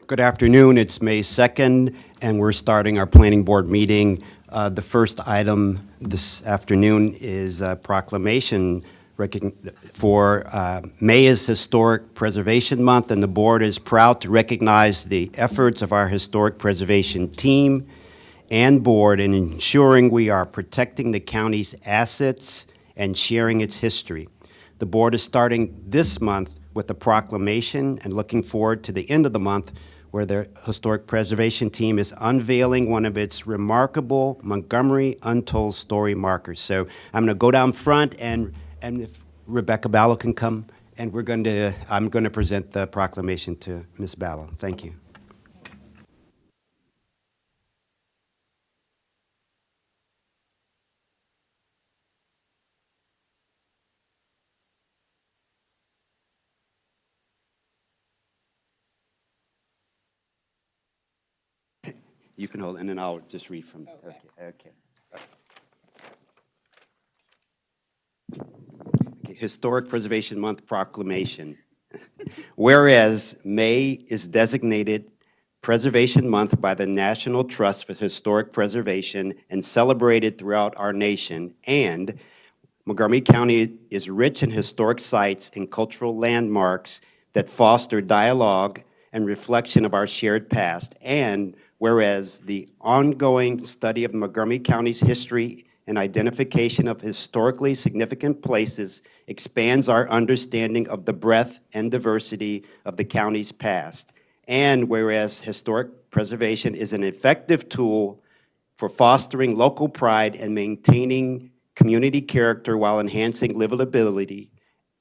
Good afternoon. It's May 2nd, and we're starting our planning board meeting. The first item this afternoon is a proclamation for May is Historic Preservation Month, and the board is proud to recognize the efforts of our historic preservation team and board in ensuring we are protecting the county's assets and sharing its history. The board is starting this month with a proclamation and looking forward to the end of the month where the Historic Preservation Team is unveiling one of its remarkable Montgomery Untold Story markers. So I'm going to go down front, and if Rebecca Ballo can come, and I'm going to present the proclamation to Ms. Ballo. Thank you. You can hold, and then I'll just read from. Okay. Historic Preservation Month proclamation. Whereas May is designated Preservation Month by the National Trust for Historic Preservation and celebrated throughout our nation, and Montgomery County is rich in historic sites and cultural landmarks that foster dialogue and reflection of our shared past, and whereas the ongoing study of Montgomery County's history and identification of historically significant places expands our understanding of the breadth and diversity of the county's past. And whereas historic preservation is an effective tool for fostering local pride and maintaining community character while enhancing livability.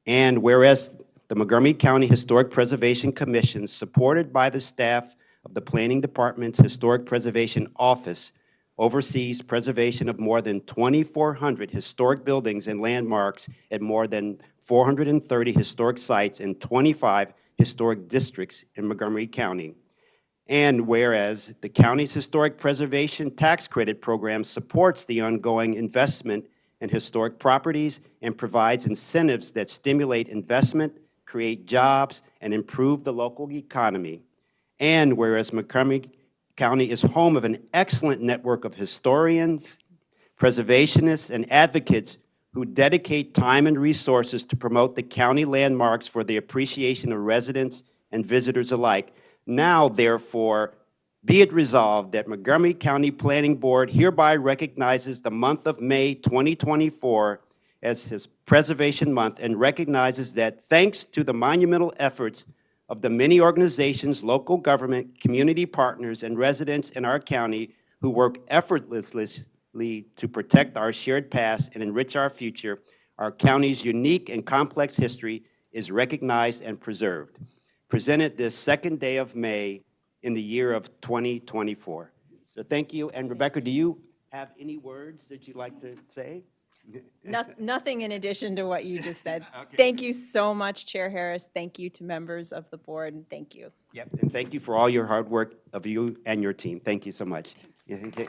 And whereas the Montgomery County Historic Preservation Commission, supported by the staff of the Planning Department's Historic Preservation Office, oversees preservation of more than 2,400 historic buildings and landmarks at more than 430 historic sites in 25 historic districts in Montgomery County. And whereas the county's Historic Preservation Tax Credit Program supports the ongoing investment in historic properties and provides incentives that stimulate investment, create jobs, and improve the local economy. And whereas Montgomery County is home of an excellent network of historians, preservationists, and advocates who dedicate time and resources to promote the county landmarks for the appreciation of residents and visitors alike. Now, therefore, be it resolved that Montgomery County Planning Board hereby recognizes the month of May 2024 as his Preservation Month and recognizes that thanks to the monumental efforts of the many organizations, local government, community partners, and residents in our county who work effortlessly to protect our shared past and enrich our future, our county's unique and complex history is recognized and preserved. Presented this second day of May in the year of 2024. So thank you. And Rebecca, do you have any words that you'd like to say? Nothing in addition to what you just said. Okay. Thank you so much, Chair Harris. Thank you to members of the board, and thank you. Yep, and thank you for all your hard work of you and your team. Thank you so much. Yeah, okay.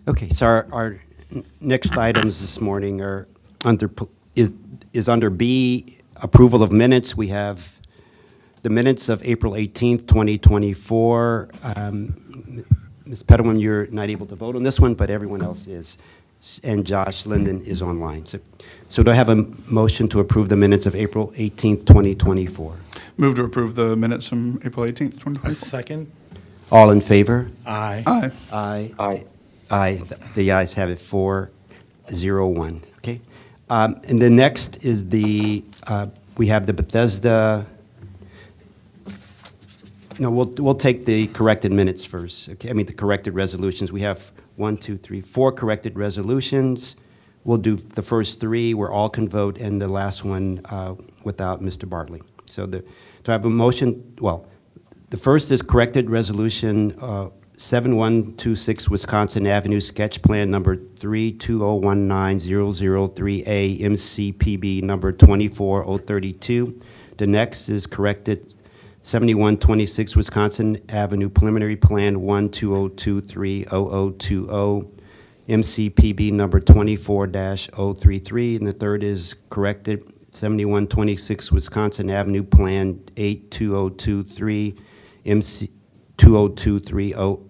Okay, so our next items this morning are is under B, approval of minutes. We have the minutes of April 18th, 2024. Ms. Petalman, you're not able to vote on this one, but everyone else is. And Josh Linden is online. So do I have a motion to approve the minutes of April 18th, 2024? Move to approve the minutes from April 18th, 2024. Second? All in favor? Aye. Aye. Aye. Aye. Aye. The ayes have it 4-0-1. Okay. And the next is we have the Bethesda. No, we'll take the corrected minutes first. Okay, I mean the corrected resolutions. We have 4 corrected resolutions. We'll do the first 3 where all can vote, and the last one without Mr. Bartley. So do I have a motion? Well, the first is corrected resolution 7126 Wisconsin Avenue Sketch Plan number 320190003A MCPB number 24032. The next is corrected 7126 Wisconsin Avenue Preliminary Plan 120230020 MCPB number 24-033. And the third is corrected 7126 Wisconsin Avenue Plan 82023 MC 20230020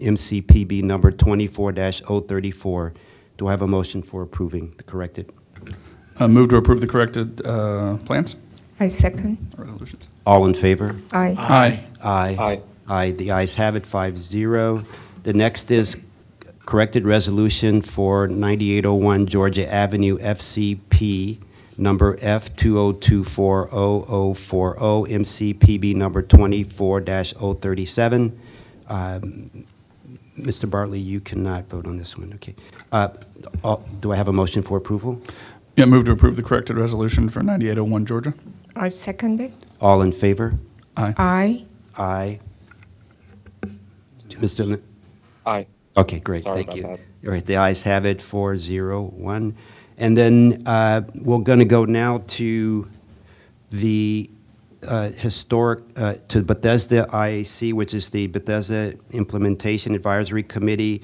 MCPB number 24-034. Do I have a motion for approving the corrected? Move to approve the corrected plans, I second. resolutions. All in favor? Aye. Aye. Aye. Aye. Aye. The ayes have it, 5-0. The next is corrected resolution for 9801 Georgia Avenue FCP number F202400040 MCPB number 24-037. Mr. Bartley, you cannot vote on this one. Okay. Do I have a motion for approval? Yeah, move to approve the corrected resolution for 9801 Georgia. I second it. All in favor? Aye. Aye. Aye. Mr. Lin- Aye. Okay, great, Sorry thank about you. that. All right, the ayes have it, 4-0-1. And then we're going to go now to the to Bethesda IAC, which is the Bethesda Implementation Advisory Committee,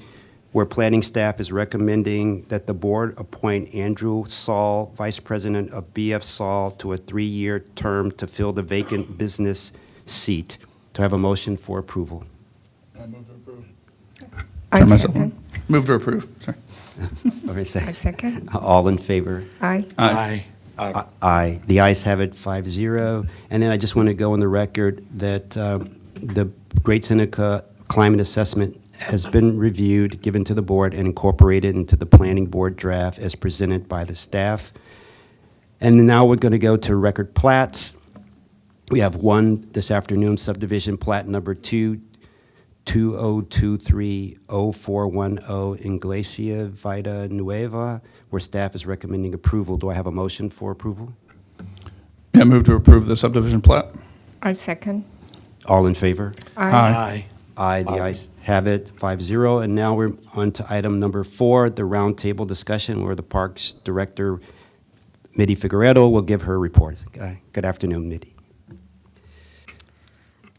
where planning staff is recommending that the board appoint Andrew Saul, Vice President of BF Saul, to a 3-year term to fill the vacant business seat. Do I have a motion for approval? Move to approve. I second. Move to approve, sorry. All right, I second. all in favor? Aye. Aye. Aye. Aye. The ayes have it, 5-0. And then I just want to go on the record that the Great Seneca Climate Assessment has been reviewed, given to the board, and incorporated into the planning board draft as presented by the staff. And now we're going to go to record plats. We have one this afternoon, subdivision plat number 2023-0410 Iglesia Vida Nueva, where staff is recommending approval. Do I have a motion for approval? Yeah, move to approve the subdivision plat. I second. All in favor? Aye. Aye, the ayes have it, 5-0. And now we're on to item number 4, the roundtable discussion, where the Parks Director, Mitty Figueredo, will give her report. Good afternoon, Mitty.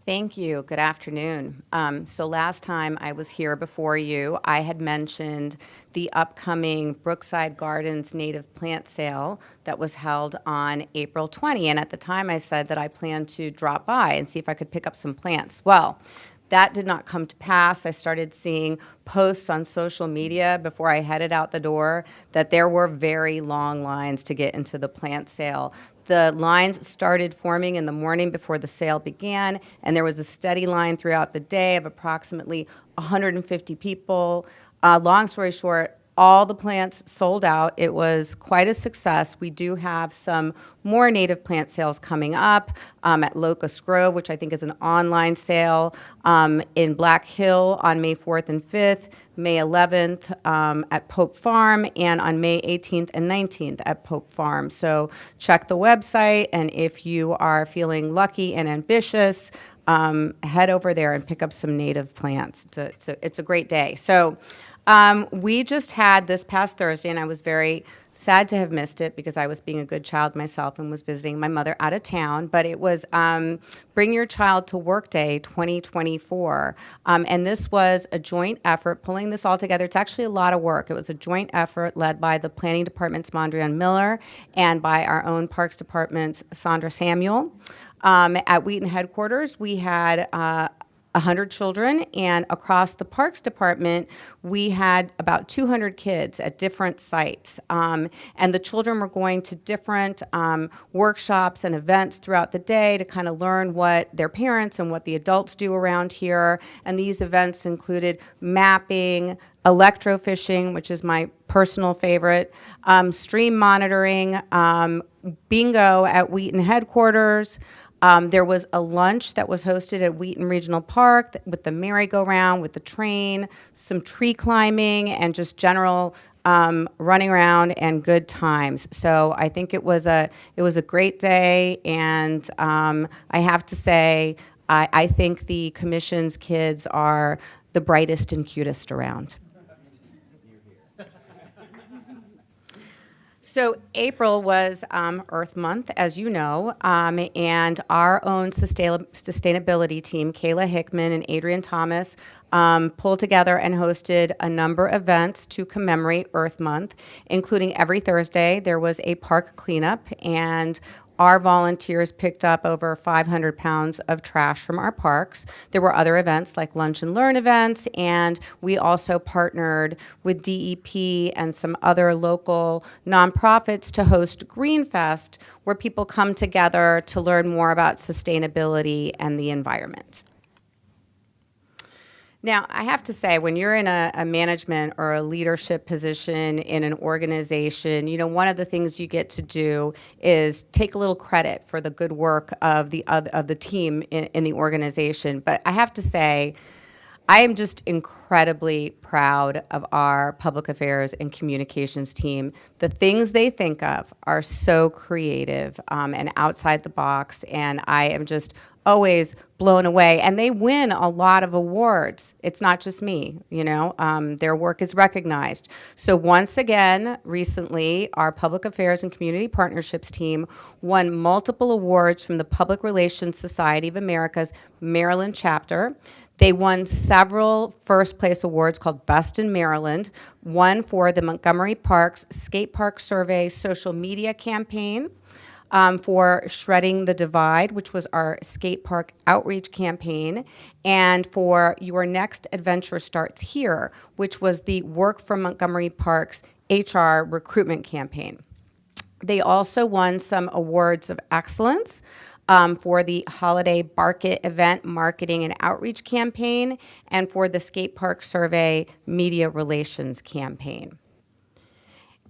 Thank you. Good afternoon. So last time I was here before you, I had mentioned the upcoming Brookside Gardens native plant sale that was held on April 20. And at the time I said that I planned to drop by and see if I could pick up some plants. Well, that did not come to pass. I started seeing posts on social media before I headed out the door that there were very long lines to get into the plant sale. The lines started forming in the morning before the sale began, and there was a steady line throughout the day of approximately 150 people. Long story short, all the plants sold out. It was quite a success. We do have some more native plant sales coming up at Locust Grove, which I think is an online sale, in Black Hill on May 4th and 5th, May 11th at Pope Farm, and on May 18th and 19th at Pope Farm. So check the website, and if you are feeling lucky and ambitious, head over there and pick up some native plants. It's a great day. So we just had this past Thursday, and I was very sad to have missed it because I was being a good child myself and was visiting my mother out of town. But it was Bring Your Child to Work Day 2024. And this was a joint effort, pulling this all together. It's actually a lot of work. It was a joint effort led by the Planning Department's Mondrian Miller and by our own Parks Department's Sandra Samuel. At Wheaton headquarters, we had 100 children, and across the Parks Department, we had about 200 kids at different sites. And the children were going to different workshops and events throughout the day to kind of learn what their parents and what the adults do around here. And these events included mapping, electrofishing, which is my personal favorite, stream monitoring, bingo at Wheaton headquarters. There was a lunch that was hosted at Wheaton Regional Park with the merry-go-round, with the train, some tree climbing, and just general running around and good times. So I think it was a great day, and I have to say, I think the commission's kids are the brightest and cutest around. So April was Earth Month, as you know, and our own sustainability team, Kayla Hickman and Adrian Thomas, pulled together and hosted a number of events to commemorate Earth Month, including every Thursday there was a park cleanup, and our volunteers picked up over 500 pounds of trash from our parks. There were other events like lunch and learn events, and we also partnered with DEP and some other local nonprofits to host Green Fest, where people come together to learn more about sustainability and the environment. Now, I have to say, when you're in a management or a leadership position in an organization, you know, one of the things you get to do is take a little credit for the good work of the team in the organization. But I have to say, I am just incredibly proud of our public affairs and communications team. The things they think of are so creative and outside the box, and I am just always blown away. And they win a lot of awards. It's not just me, you know, their work is recognized. So once again, recently, our Public Affairs and Community Partnerships team won multiple awards from the Public Relations Society of America's Maryland chapter. They won several first place awards called Best in Maryland, one for the Montgomery Parks Skate Park Survey social media campaign, for Shredding the Divide, which was our skate park outreach campaign, and for Your Next Adventure Starts Here, which was the Work from Montgomery Parks HR recruitment campaign. They also won some awards of excellence for the Holiday Barket Event Marketing and Outreach Campaign and for the Skate Park Survey Media Relations Campaign.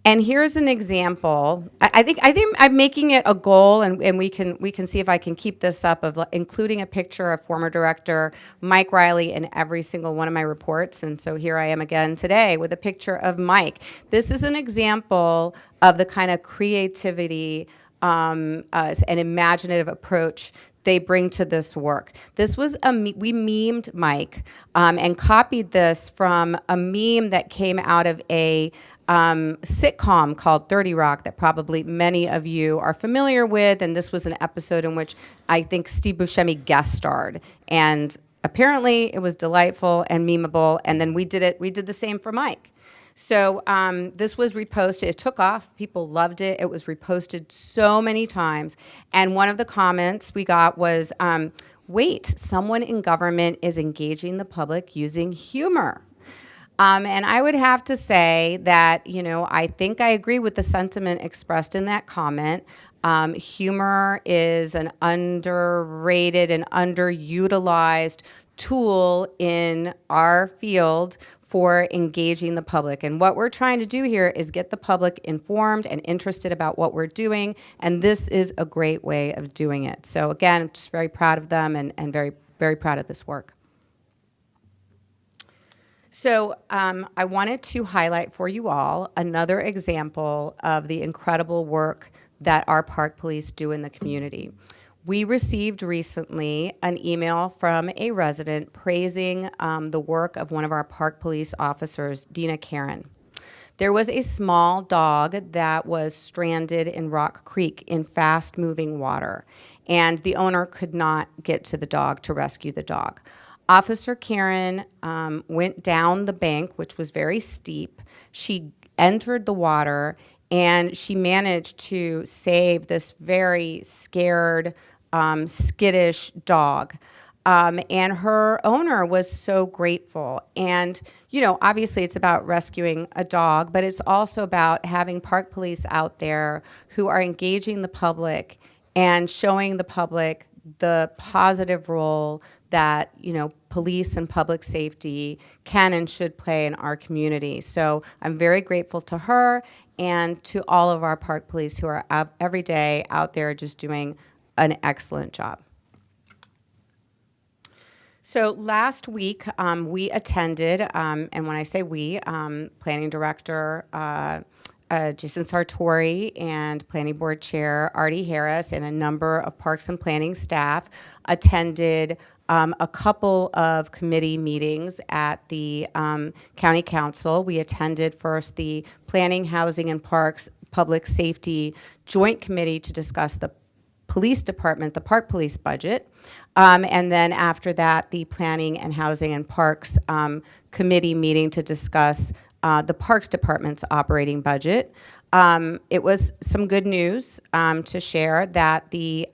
And here's an example. I think I'm making it a goal, and we can see if I can keep this up, of including a picture of former director Mike Riley in every single one of my reports. And so here I am again today with a picture of Mike. This is an example of the kind of creativity an imaginative approach they bring to this work. This was we memed Mike and copied this from a meme that came out of a sitcom called 30 Rock that probably many of you are familiar with, and this was an episode in which I think Steve Buscemi guest starred, and apparently it was delightful and memeable, and then we did the same for Mike. So this was reposted. It took off. People loved it. It was reposted so many times. And one of the comments we got was, wait, someone in government is engaging the public using humor. And I would have to say that, you know, I think I agree with the sentiment expressed in that comment. Humor is an underrated and underutilized tool in our field for engaging the public. And what we're trying to do here is get the public informed and interested about what we're doing, and this is a great way of doing it. So again, I'm just very proud of them and very, very proud of this work. So I wanted to highlight for you all another example of the incredible work that our park police do in the community. We received recently an email from a resident praising the work of one of our park police officers, Dina Karen. There was a small dog that was stranded in Rock Creek in fast-moving water, and the owner could not get to the dog to rescue the dog. Officer Karen went down the bank, which was very steep. She entered the water, and she managed to save this very scared, skittish dog. And her owner was so grateful. And, you know, obviously it's about rescuing a dog, but it's also about having park police out there who are engaging the public and showing the public the positive role that, you know, police and public safety can and should play in our community. So I'm very grateful to her and to all of our park police who are out every day out there just doing an excellent job. So last week, we attended, and when I say we, Planning Director Jason Sartori and Planning Board Chair Artie Harris and a number of Parks and Planning staff attended a couple of committee meetings at the County Council. We attended first the Planning, Housing, and Parks Public Safety Joint Committee to discuss the Police Department, the Park Police budget. And then after that, the Planning and Housing and Parks Committee meeting to discuss the Parks Department's operating budget. It was some good news to share that the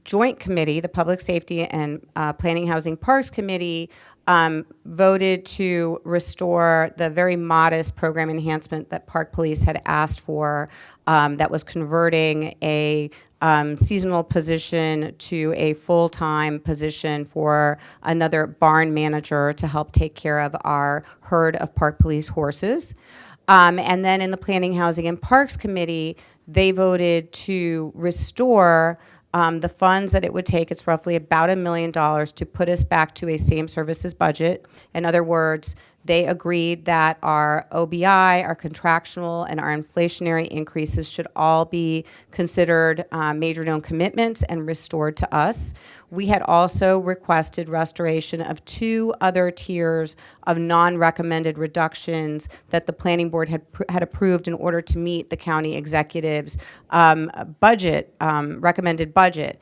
Joint Committee, the Public Safety and Planning, Housing, Parks Committee, voted to restore the very modest program enhancement that Park Police had asked for, that was converting a seasonal position to a full-time position for another barn manager to help take care of our herd of Park Police horses. And then in the Planning, Housing, and Parks Committee, they voted to restore the funds that it would take. It's roughly about $1 million to put us back to a same services budget. In other words, they agreed that our OBI, our contractual, and our inflationary increases should all be considered major known commitments and restored to us. We had also requested restoration of 2 other tiers of non-recommended reductions that the Planning Board had approved in order to meet the county executive's budget, recommended budget.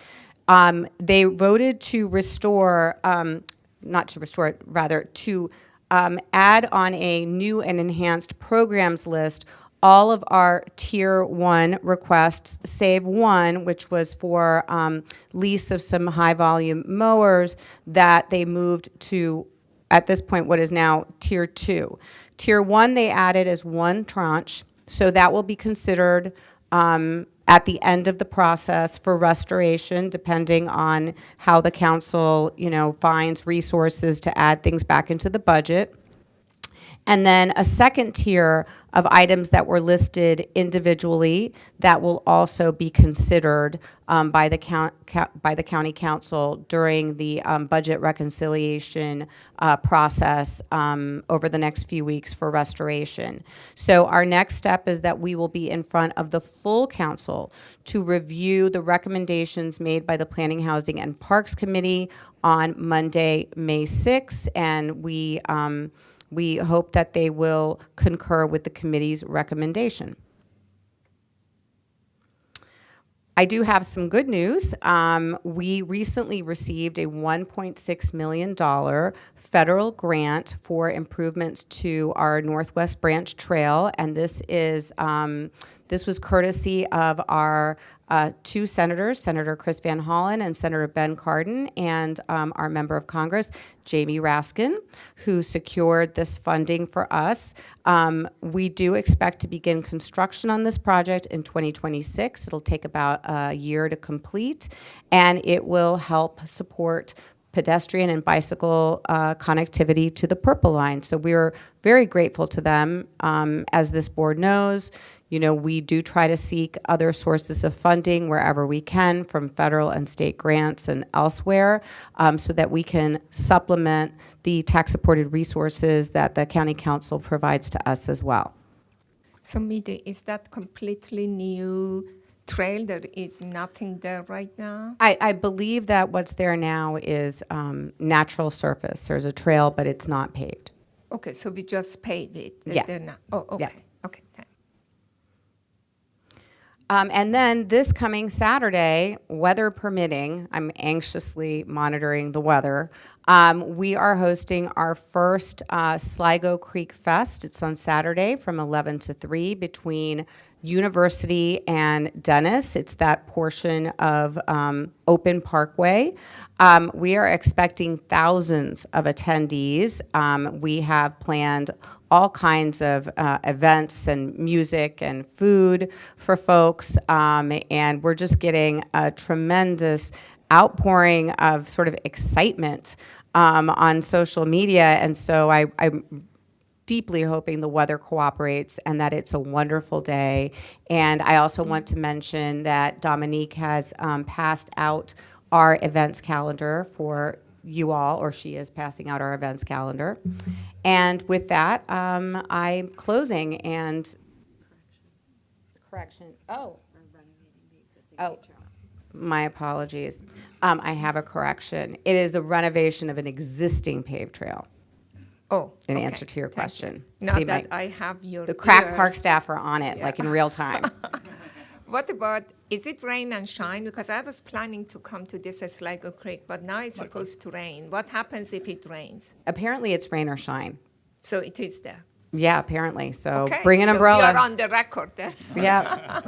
They voted to restore, not to restore it, rather to add on a new and enhanced programs list all of our Tier 1 requests, save one, which was for lease of some high-volume mowers that they moved to, at this point, what is now Tier 2. Tier 1 they added as one tranche, so that will be considered at the end of the process for restoration, depending on how the council, you know, finds resources to add things back into the budget. And then a second tier of items that were listed individually that will also be considered by the county council during the budget reconciliation process over the next few weeks for restoration. So our next step is that we will be in front of the full council to review the recommendations made by the Planning, Housing, and Parks Committee on Monday, May 6th, and we hope that they will concur with the committee's recommendation. I do have some good news. We recently received a $1.6 million federal grant for improvements to our Northwest Branch Trail, and this was courtesy of our 2 senators, Senator Chris Van Hollen and Senator Ben Cardin, and our member of Congress, Jamie Raskin, who secured this funding for us. We do expect to begin construction on this project in 2026. It'll take about a year to complete, and it will help support pedestrian and bicycle connectivity to the Purple Line. So we're very grateful to them. As this board knows, you know, we do try to seek other sources of funding wherever we can from federal and state grants and elsewhere so that we can supplement the tax-supported resources that the county council provides to us as well. So Mide, is that completely new trail, there is nothing there right now? I believe that what's there now is natural surface. There's a trail, but it's not paved. Okay, so we just pave it. Yeah. They're not, oh, Yeah. okay, okay, thanks. And then this coming Saturday, weather permitting, I'm anxiously monitoring the weather. We are hosting our first Sligo Creek Fest. It's on Saturday from 11 to 3 between University and Dennis. It's that portion of Open Parkway. We are expecting thousands of attendees. We have planned all kinds of events and music and food for folks. And we're just getting a tremendous outpouring of sort of excitement on social media. And so I'm deeply hoping the weather cooperates and that it's a wonderful day. And I also want to mention that Dominique has passed out our events calendar for you all, or she is passing out our events calendar. And with that, I'm closing and correction. Oh, my apologies. I have a correction. It is a renovation of an existing paved trail. Oh, In okay, answer to your thank you. question. Now See, that my- I have your The crack ear. park staff are on it, like in real time. What about, is it rain and shine? Because I was planning to come to this Sligo Creek, but now it's supposed to rain. What happens if it rains? Apparently, it's rain or shine. So it is there. Yeah, apparently. So Okay, bring an so umbrella. we are on the record then. Yeah.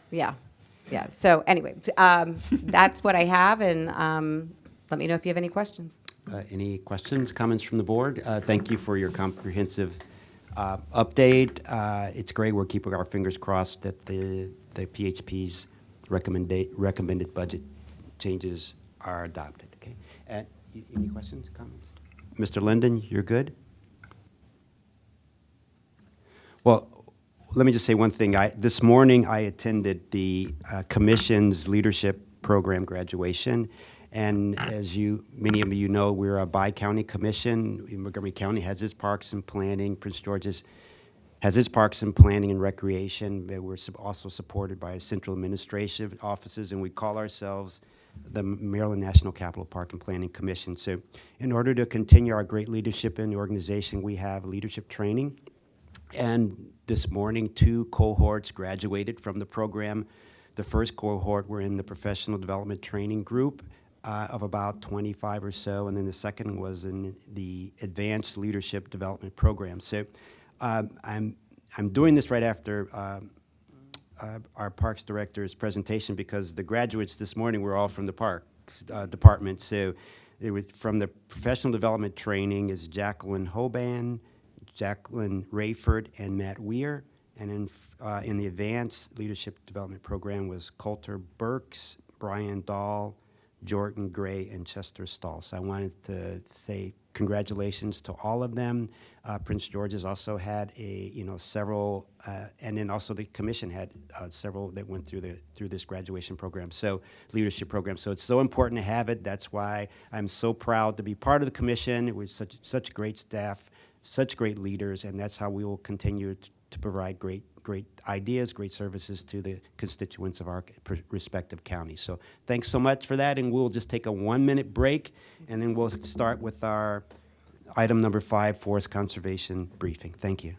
Yeah. Yeah. So anyway, that's what I have, and let me know if you have any questions. Any questions, comments from the board? Thank you for your comprehensive update. It's great. We're keeping our fingers crossed that the PHP's recommended budget changes are adopted. Okay. Any questions, comments? Mr. Linden, you're good? Well, let me just say one thing. This morning, I attended the Commission's Leadership Program graduation. And as many of you know, we're a bi-county commission. Montgomery County has its parks and planning. Prince George's has its parks and planning and recreation. We're also supported by central administrative offices, and we call ourselves the Maryland National Capital Park and Planning Commission. So in order to continue our great leadership in the organization, we have leadership training. And this morning, 2 cohorts graduated from the program. The first cohort were in the professional development training group of about 25 or so, and then the second was in the advanced leadership development program. So I'm doing this right after our Parks Director's presentation because the graduates this morning were all from the Parks Department. So it was from the professional development training is Jacqueline Hoban, Jacqueline Rayford, and Matt Weir. And in the advanced leadership development program was Coulter Burks, Brian Dahl, Jordan Gray, and Chester Stahl. So I wanted to say congratulations to all of them. Prince George's also had several, and then also the commission had several that went through this graduation program, so leadership program. So it's so important to have it. That's why I'm so proud to be part of the commission. It was such great staff, such great leaders, and that's how we will continue to provide great ideas, great services to the constituents of our respective counties. So thanks so much for that, and we'll just take a 1-minute break, and then we'll start with our item number 5, forest conservation briefing. Thank you.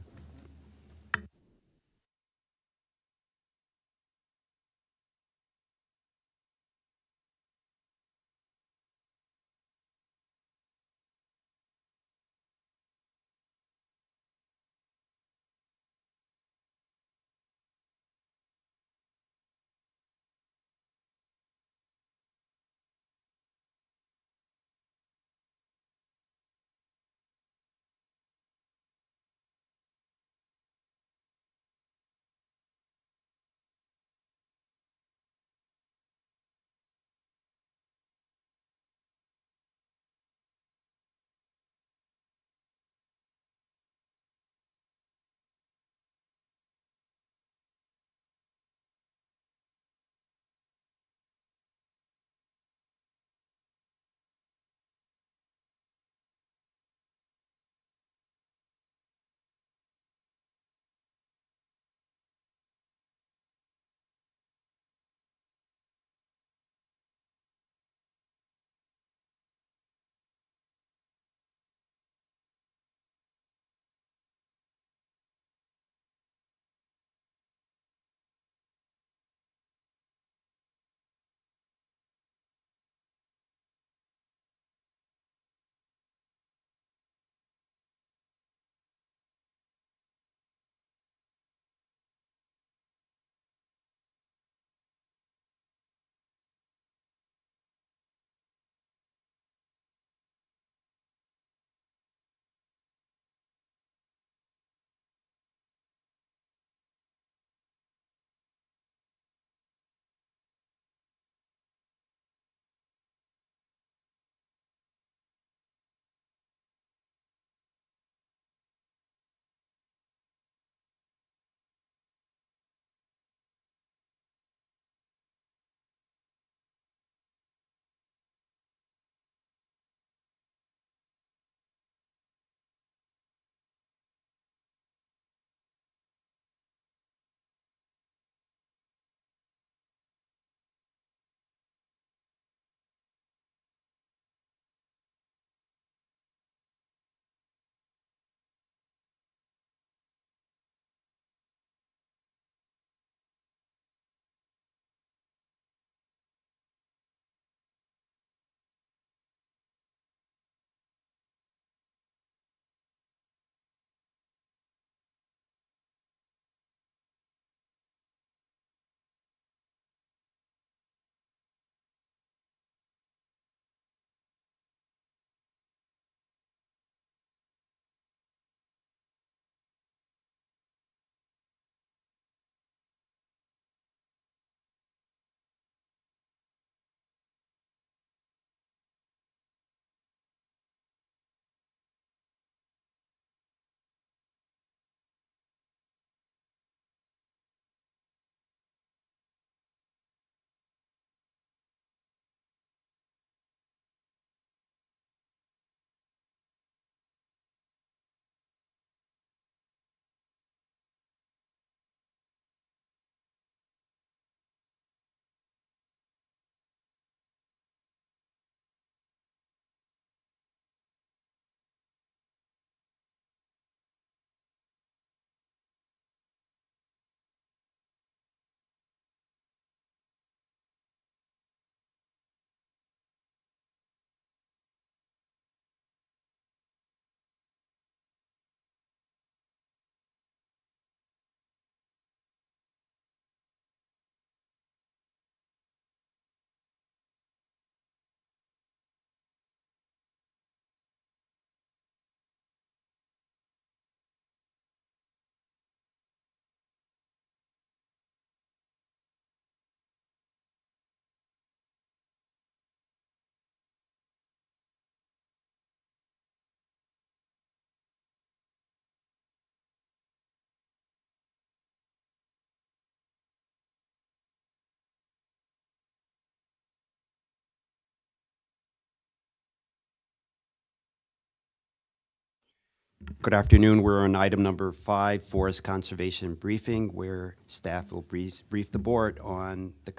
Good afternoon. We're on item number 5, Forest Conservation Briefing, where staff will brief the board on the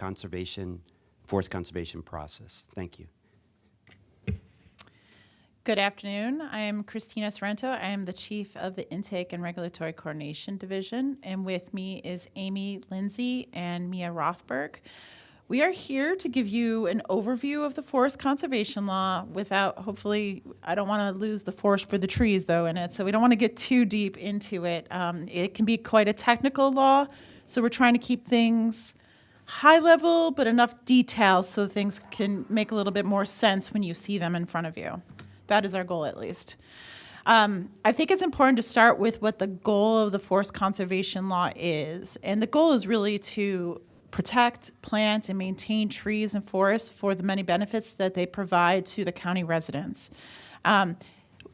forest conservation process. Thank you. Good afternoon. I am Christina Sorrento. I am the Chief of the Intake and Regulatory Coordination Division, and with me is Amy Lindsay and Mia Rothberg. We are here to give you an overview of the Forest Conservation Law without, hopefully, I don't want to lose the forest for the trees, though, in it, so we don't want to get too deep into it. It can be quite a technical law, so we're trying to keep things high level, but enough detail so things can make a little bit more sense when you see them in front of you. That is our goal, at least. I think it's important to start with what the goal of the Forest Conservation Law is. And the goal is really to protect, plant, and maintain trees and forests for the many benefits that they provide to the county residents.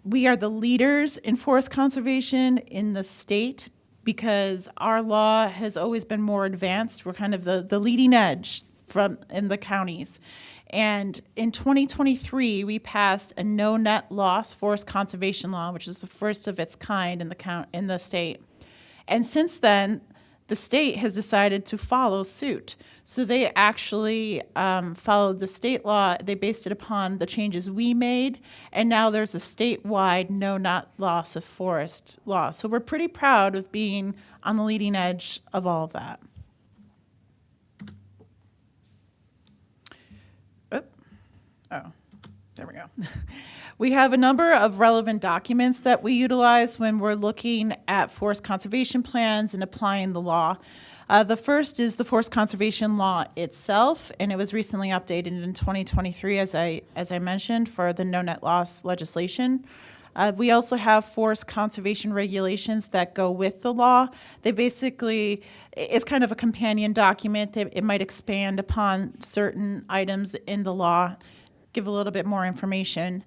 We are the leaders in forest conservation in the state because our law has always been more advanced. We're kind of the leading edge in the counties. And in 2023, we passed a no net loss forest conservation law, which is the first of its kind in the state. And since then, the state has decided to follow suit. So they actually followed the state law. They based it upon the changes we made, and now there's a statewide no net loss of forest law. So we're pretty proud of being on the leading edge of all of that. Oh, there we go. We have a number of relevant documents that we utilize when we're looking at forest conservation plans and applying the law. The first is the Forest Conservation Law itself, and it was recently updated in 2023, as I mentioned, for the no net loss legislation. We also have forest conservation regulations that go with the law. They basically, it's kind of a companion document. It might expand upon certain items in the law, give a little bit more information.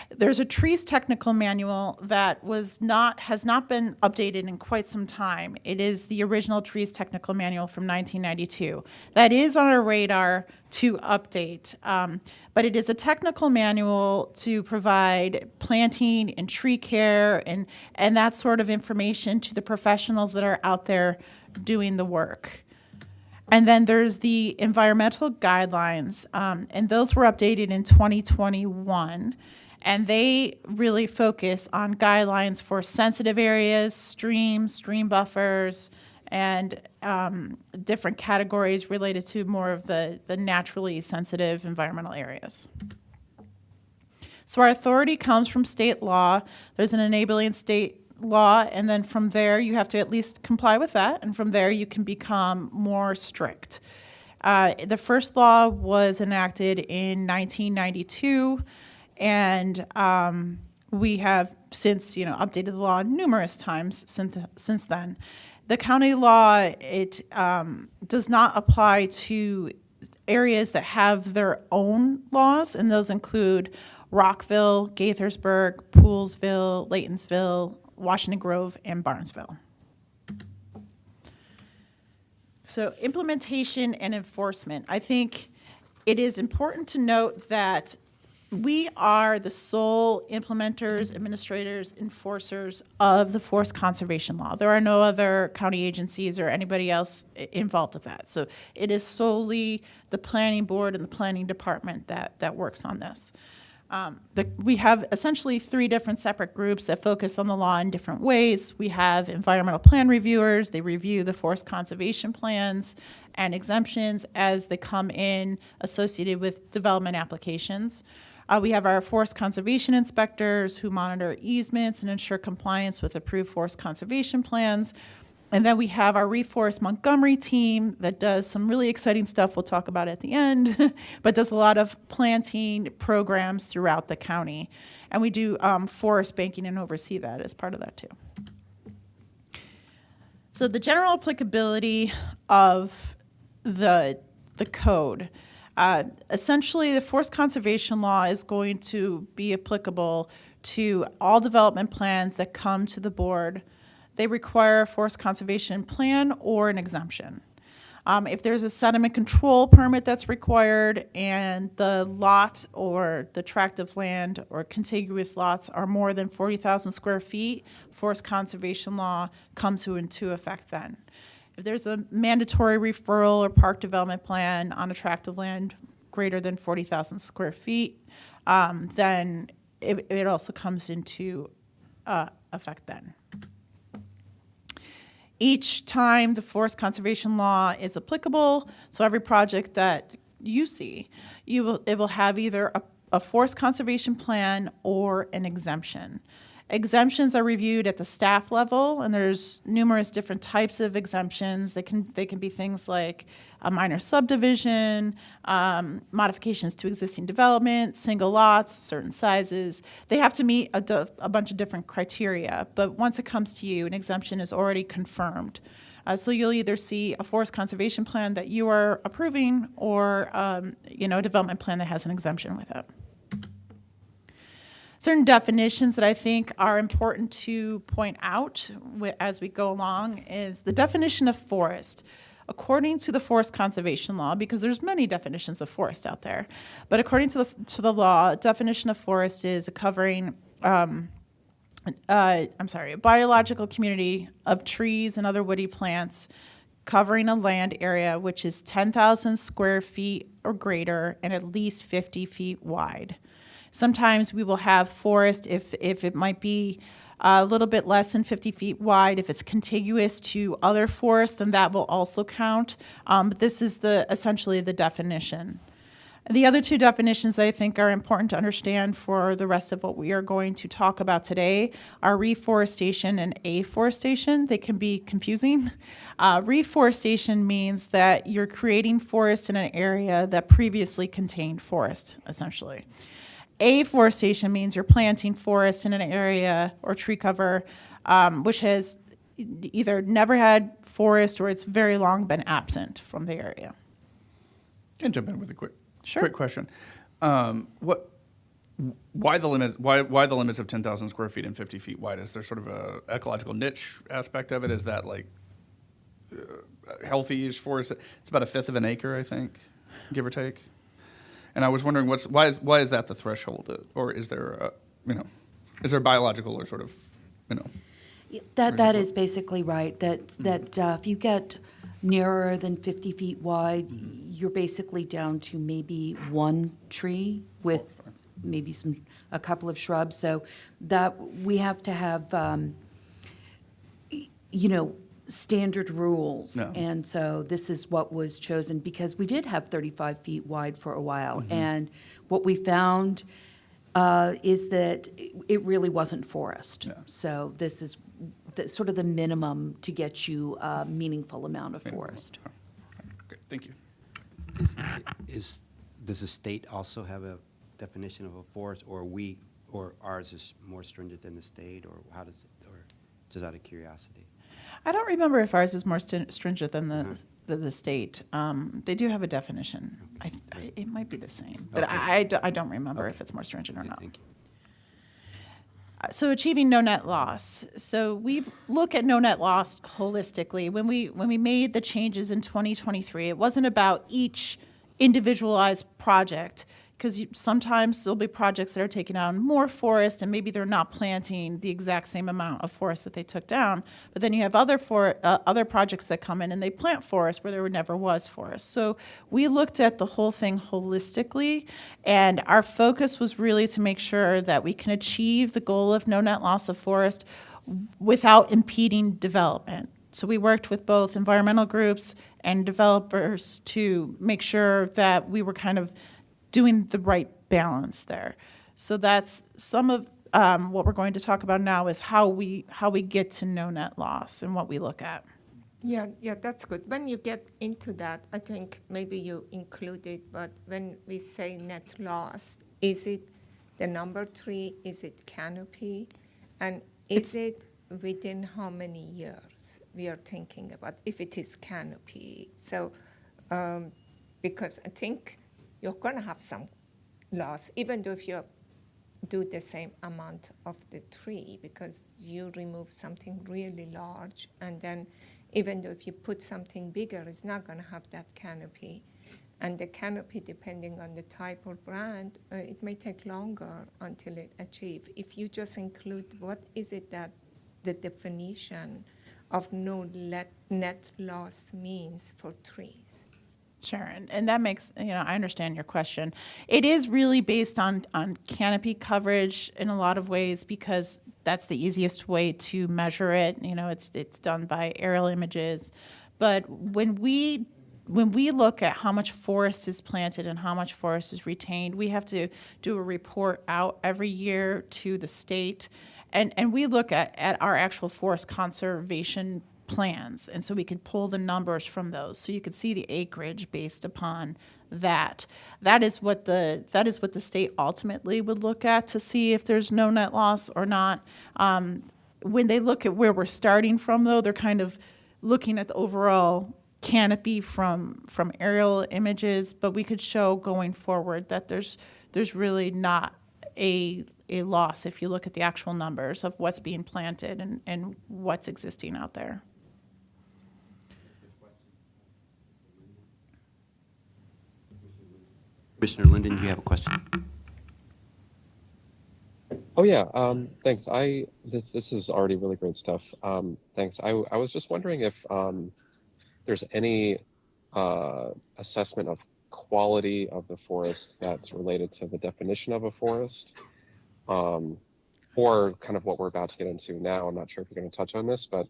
There's a trees technical manual that has not been updated in quite some time. It is the original trees technical manual from 1992. That is on our radar to update, but it is a technical manual to provide planting and tree care and that sort of information to the professionals that are out there doing the work. And then there's the environmental guidelines, and those were updated in 2021. And they really focus on guidelines for sensitive areas, streams, stream buffers, and different categories related to more of the naturally sensitive environmental areas. So our authority comes from state law. There's an enabling state law, and then from there you have to at least comply with that, and from there you can become more strict. The first law was enacted in 1992, and we have since updated the law numerous times since then. The county law, it does not apply to areas that have their own laws, and those include Rockville, Gaithersburg, Poolsville, Laytonsville, Washington Grove, and Barnesville. So implementation and enforcement. I think it is important to note that we are the sole implementers, administrators, enforcers of the forest conservation law. There are no other county agencies or anybody else involved with that. So it is solely the planning board and the planning department that works on this. We have essentially 3 different separate groups that focus on the law in different ways. We have environmental plan reviewers. They review the forest conservation plans and exemptions as they come in associated with development applications. We have our forest conservation inspectors who monitor easements and ensure compliance with approved forest conservation plans. And then we have our Reforest Montgomery team that does some really exciting stuff we'll talk about at the end, but does a lot of planting programs throughout the county. And we do forest banking and oversee that as part of that too. So the general applicability of the code. Essentially, the forest conservation law is going to be applicable to all development plans that come to the board. They require a forest conservation plan or an exemption. If there's a sediment control permit that's required and the lot or the tract of land or contiguous lots are more than 40,000 square feet, forest conservation law comes into effect then. If there's a mandatory referral or park development plan on a tract of land greater than 40,000 square feet, then it also comes into effect then. Each time the forest conservation law is applicable, so every project that you see, it will have either a forest conservation plan or an exemption. Exemptions are reviewed at the staff level, and there's numerous different types of exemptions. They can be things like a minor subdivision, modifications to existing development, single lots, certain sizes. They have to meet a bunch of different criteria, but once it comes to you, an exemption is already confirmed. So you'll either see a forest conservation plan that you are approving or a development plan that has an exemption with it. Certain definitions that I think are important to point out as we go along is the definition of forest. According to the forest conservation law, because there's many definitions of forest out there, but according to the law, definition of forest is covering, a biological community of trees and other woody plants covering a land area which is 10,000 square feet or greater and at least 50 feet wide. Sometimes we will have forest if it might be a little bit less than 50 feet wide. If it's contiguous to other forests, then that will also count. But this is essentially the definition. The other two definitions that I think are important to understand for the rest of what we are going to talk about today are reforestation and afforestation. They can be confusing. Reforestation means that you're creating forest in an area that previously contained forest, essentially. Afforestation means you're planting forest in an area or tree cover which has either never had forest or it's very long been absent from the area. Can I jump in with a quick Sure. question? Why the limit? Why the limits of 10,000 square feet and 50 feet wide? Is there sort of a ecological niche aspect of it? Is that like healthy-ish forest? It's about a fifth of an acre, I think, give or take. And I was wondering why is that the threshold, or is there is there biological or sort of That is basically right. That if you get narrower than 50 feet wide, you're basically down to maybe one tree with maybe a couple of shrubs. So that we have to have standard rules. No. And so this is what was chosen because we did have 35 feet wide for a while. Mm-hmm. And what we found is that it really wasn't forest. Yeah. So this is sort of the minimum to get you a meaningful amount of forest. Okay, thank you. Does the state also have a definition of a forest, or ours is more stringent than the state, or how does it, or just out of curiosity? I don't remember if ours is more stringent than the state. They do have a definition. It might be the same, but Okay. I don't remember if it's more stringent or Okay, not. thank you. So achieving no net loss. So we look at no net loss holistically. When we made the changes in 2023, it wasn't about each individualized project, because sometimes there'll be projects that are taking down more forest and maybe they're not planting the exact same amount of forest that they took down. But then you have other projects that come in and they plant forest where there never was forest. So we looked at the whole thing holistically, and our focus was really to make sure that we can achieve the goal of no net loss of forest without impeding development. So we worked with both environmental groups and developers to make sure that we were kind of doing the right balance there. So that's some of what we're going to talk about now is how we get to no net loss and what we look at. Yeah, that's good. When you get into that, I think maybe you include it, but when we say net loss, is it the number 3? Is it canopy? And is it within how many years we are thinking about if it is canopy? So, because I think you're going to have some loss, even though if you do the same amount of the tree, because you remove something really large, and then Even though if you put something bigger, it's not going to have that canopy. And the canopy, depending on the type or brand, it may take longer until it achieves. If you just include what is it that the definition of no net loss means for trees. Sure, and that makes, I understand your question. It is really based on canopy coverage in a lot of ways because that's the easiest way to measure it. It's done by aerial images. But when we look at how much forest is planted and how much forest is retained, we have to do a report out every year to the state. And we look at our actual forest conservation plans, and so we could pull the numbers from those, so you could see the acreage based upon that. That is what the state ultimately would look at to see if there's no net loss or not. When they look at where we're starting from, though, they're kind of looking at the overall canopy from aerial images, but we could show going forward that there's really not a loss if you look at the actual numbers of what's being planted and what's existing out there. Commissioner Linden, you have a question? Oh yeah, thanks. This is already really great stuff. Thanks. I was just wondering if there's any assessment of quality of the forest that's related to the definition of a forest, or kind of what we're about to get into now. I'm not sure if you're going to touch on this, but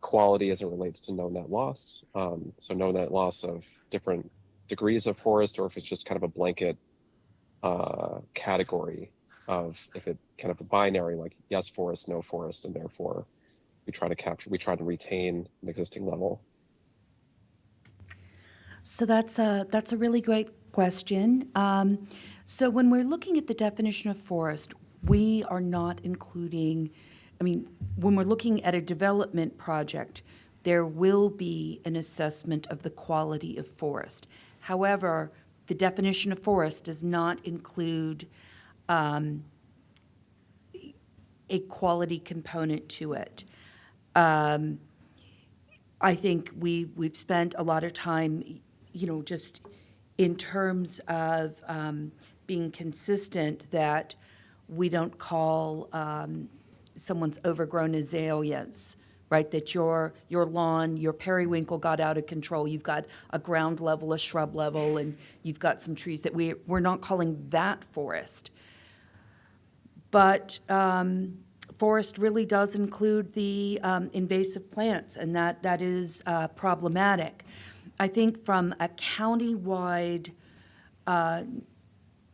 quality as it relates to no net loss. So no net loss of different degrees of forest, or if it's just kind of a blanket category of if it kind of a binary, like yes forest, no forest, and therefore we try to retain an existing level. So that's a really great question. So when we're looking at the definition of forest, we are not including, when we're looking at a development project, there will be an assessment of the quality of forest. However, the definition of forest does not include a quality component to it. I think we've spent a lot of time, just in terms of being consistent that we don't call someone's overgrown azaleas, right? That your lawn, your periwinkle got out of control. You've got a ground level, a shrub level, and you've got some trees that we're not calling that forest. But forest really does include the invasive plants, and that is problematic. I think from a county-wide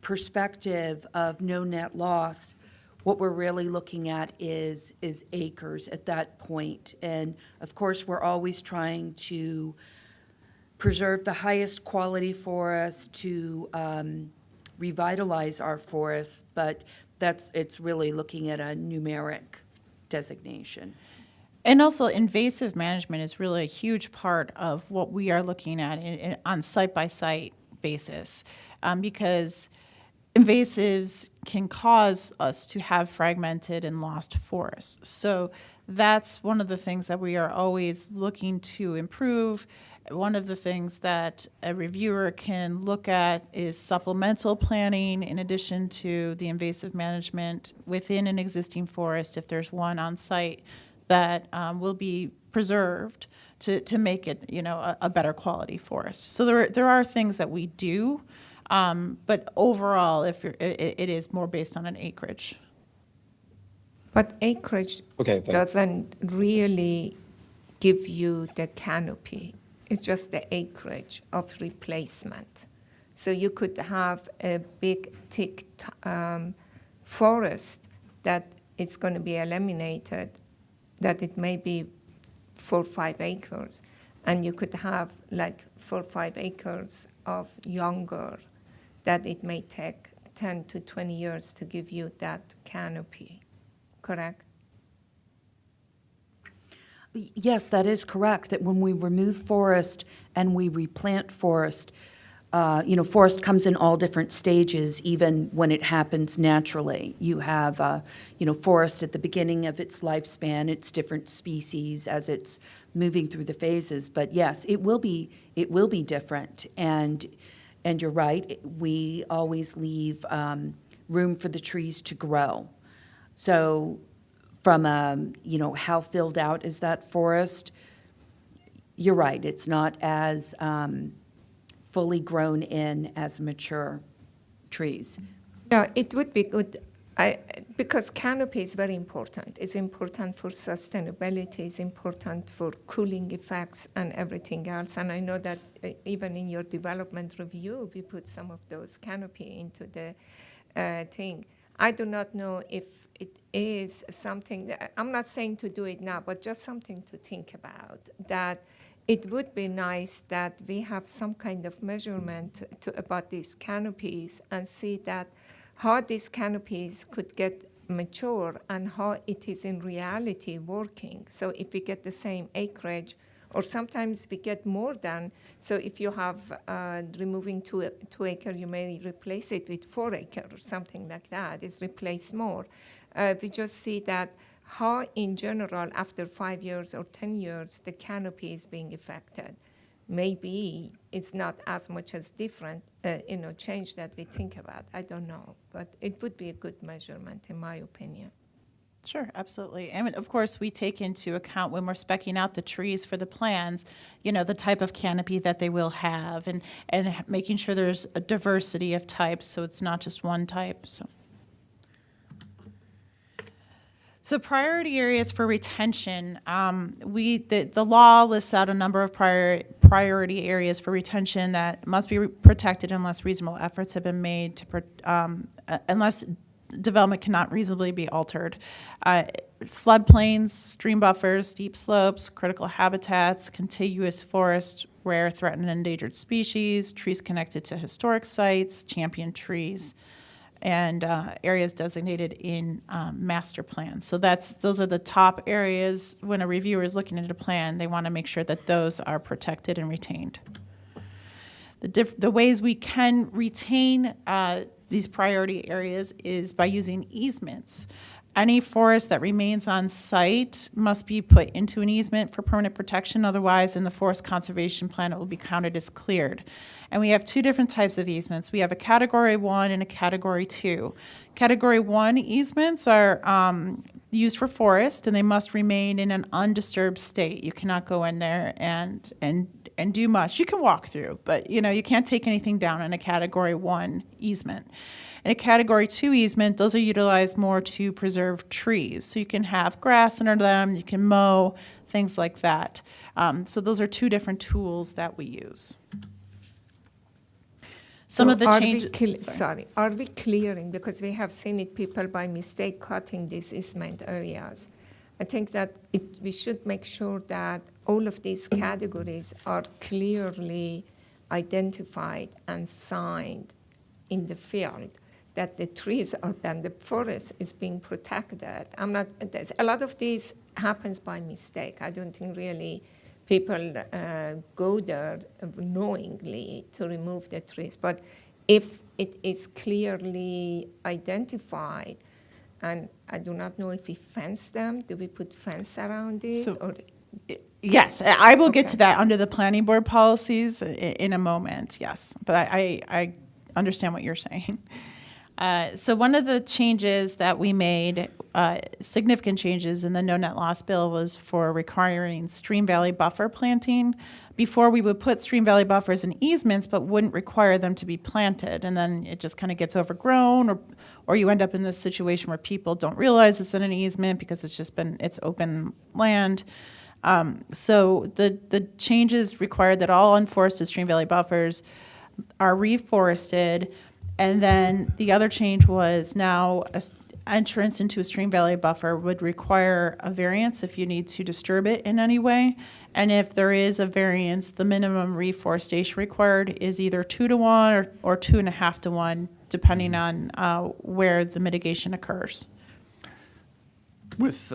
perspective of no net loss, what we're really looking at is acres at that point. And of course, we're always trying to preserve the highest quality forests, to revitalize our forests, but it's really looking at a numeric designation. And also, invasive management is really a huge part of what we are looking at on site-by-site basis, because invasives can cause us to have fragmented and lost forests. So that's one of the things that we are always looking to improve. One of the things that a reviewer can look at is supplemental planning in addition to the invasive management within an existing forest, if there's one on site that will be preserved to make it, a better quality forest. So there are things that we do, but overall, it is more based on an acreage. But acreage doesn't really give you the canopy. It's just the acreage of replacement. So you could have a big, thick forest that is going to be eliminated, that it may be 4 or 5 acres, and you could have like 4 or 5 acres of younger, that it may take 10 to 20 years to give you that canopy, correct? Yes, that is correct, that when we remove forest and we replant forest, forest comes in all different stages, even when it happens naturally. You have, forest at the beginning of its lifespan, it's different species as it's moving through the phases. But yes, it will be different. And you're right, we always leave room for the trees to grow. So from, how filled out is that forest? You're right, it's not as fully grown in as mature trees. Yeah, it would be good, because canopy is very important. It's important for sustainability, it's important for cooling effects and everything else. And I know that even in your development review, we put some of those canopy into the thing. I do not know if it is something that, I'm not saying to do it now, but just something to think about, that it would be nice that we have some kind of measurement about these canopies and see that how these canopies could get mature and how it is in reality working. So if we get the same acreage, or sometimes we get more than, so if you have removing 2 acre, you may replace it with 4 acre or something like that, it's replace more. We just see that how in general after 5 years or 10 years the canopy is being affected. Maybe it's not as much as different, change that we think about. I don't know, but it would be a good measurement in my opinion. Sure, absolutely. And of course, we take into account when we're speccing out the trees for the plans, the type of canopy that they will have and making sure there's a diversity of types so it's not just one type. So priority areas for retention, the law lists out a number of priority areas for retention that must be protected unless reasonable efforts have been made unless development cannot reasonably be altered. Floodplains, stream buffers, steep slopes, critical habitats, contiguous forest, rare, threatened, and endangered species, trees connected to historic sites, champion trees, and areas designated in master plans. So those are the top areas. When a reviewer is looking at a plan, they want to make sure that those are protected and retained. The ways we can retain these priority areas is by using easements. Any forest that remains on site must be put into an easement for permanent protection. Otherwise, in the forest conservation plan, it will be counted as cleared. And we have 2 different types of easements. We have a Category 1 and a Category 2. Category 1 easements are used for forest, and they must remain in an undisturbed state. You cannot go in there and do much. You can walk through, but you can't take anything down in a Category 1 easement. In a Category 2 easement, those are utilized more to preserve trees. So you can have grass under them, you can mow, things like that. So those are 2 different tools that we use. Some of the changes. Are we clearing, because we have seen it, people by mistake cutting these easement areas. I think that we should make sure that all of these categories are clearly identified and signed in the field, that the trees and the forest is being protected. A lot of these happens by mistake. I don't think really people go there knowingly to remove the trees. But if it is clearly identified, and I do not know if we fence them, do we put fence around it? Yes, I will get to that under the planning board policies in a moment, yes. But I understand what you're saying. So one of the changes that we made, significant changes in the no net loss bill, was for requiring stream valley buffer planting. Before, we would put stream valley buffers in easements, but wouldn't require them to be planted. And then it just kind of gets overgrown, or you end up in this situation where people don't realize it's in an easement because it's open land. So the changes required that all unforested stream valley buffers are reforested. And then the other change was now entrance into a stream valley buffer would require a variance if you need to disturb it in any way. And if there is a variance, the minimum reforestation required is either 2-to-1 or 2.5-to-1, depending on where the mitigation occurs. With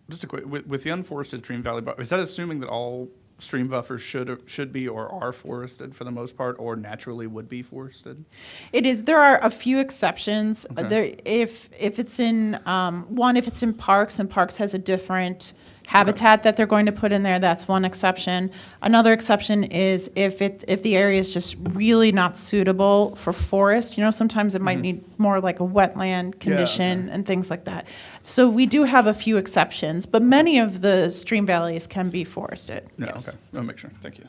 just a quick, with the unforested stream valley buffer, is that assuming that all stream buffers should be or are forested for the most part, or naturally would be forested? It is. There are a few exceptions. Okay. There, if it's in if it's in parks, and parks has a different habitat that they're going to put in there, that's one exception. Another exception is if the area is just really not suitable for forest. You know, sometimes it might need more like a wetland condition and things like that. So we do have a few exceptions, but many of the stream valleys can be forested. No, Yes. okay. I'll make sure. Thank you.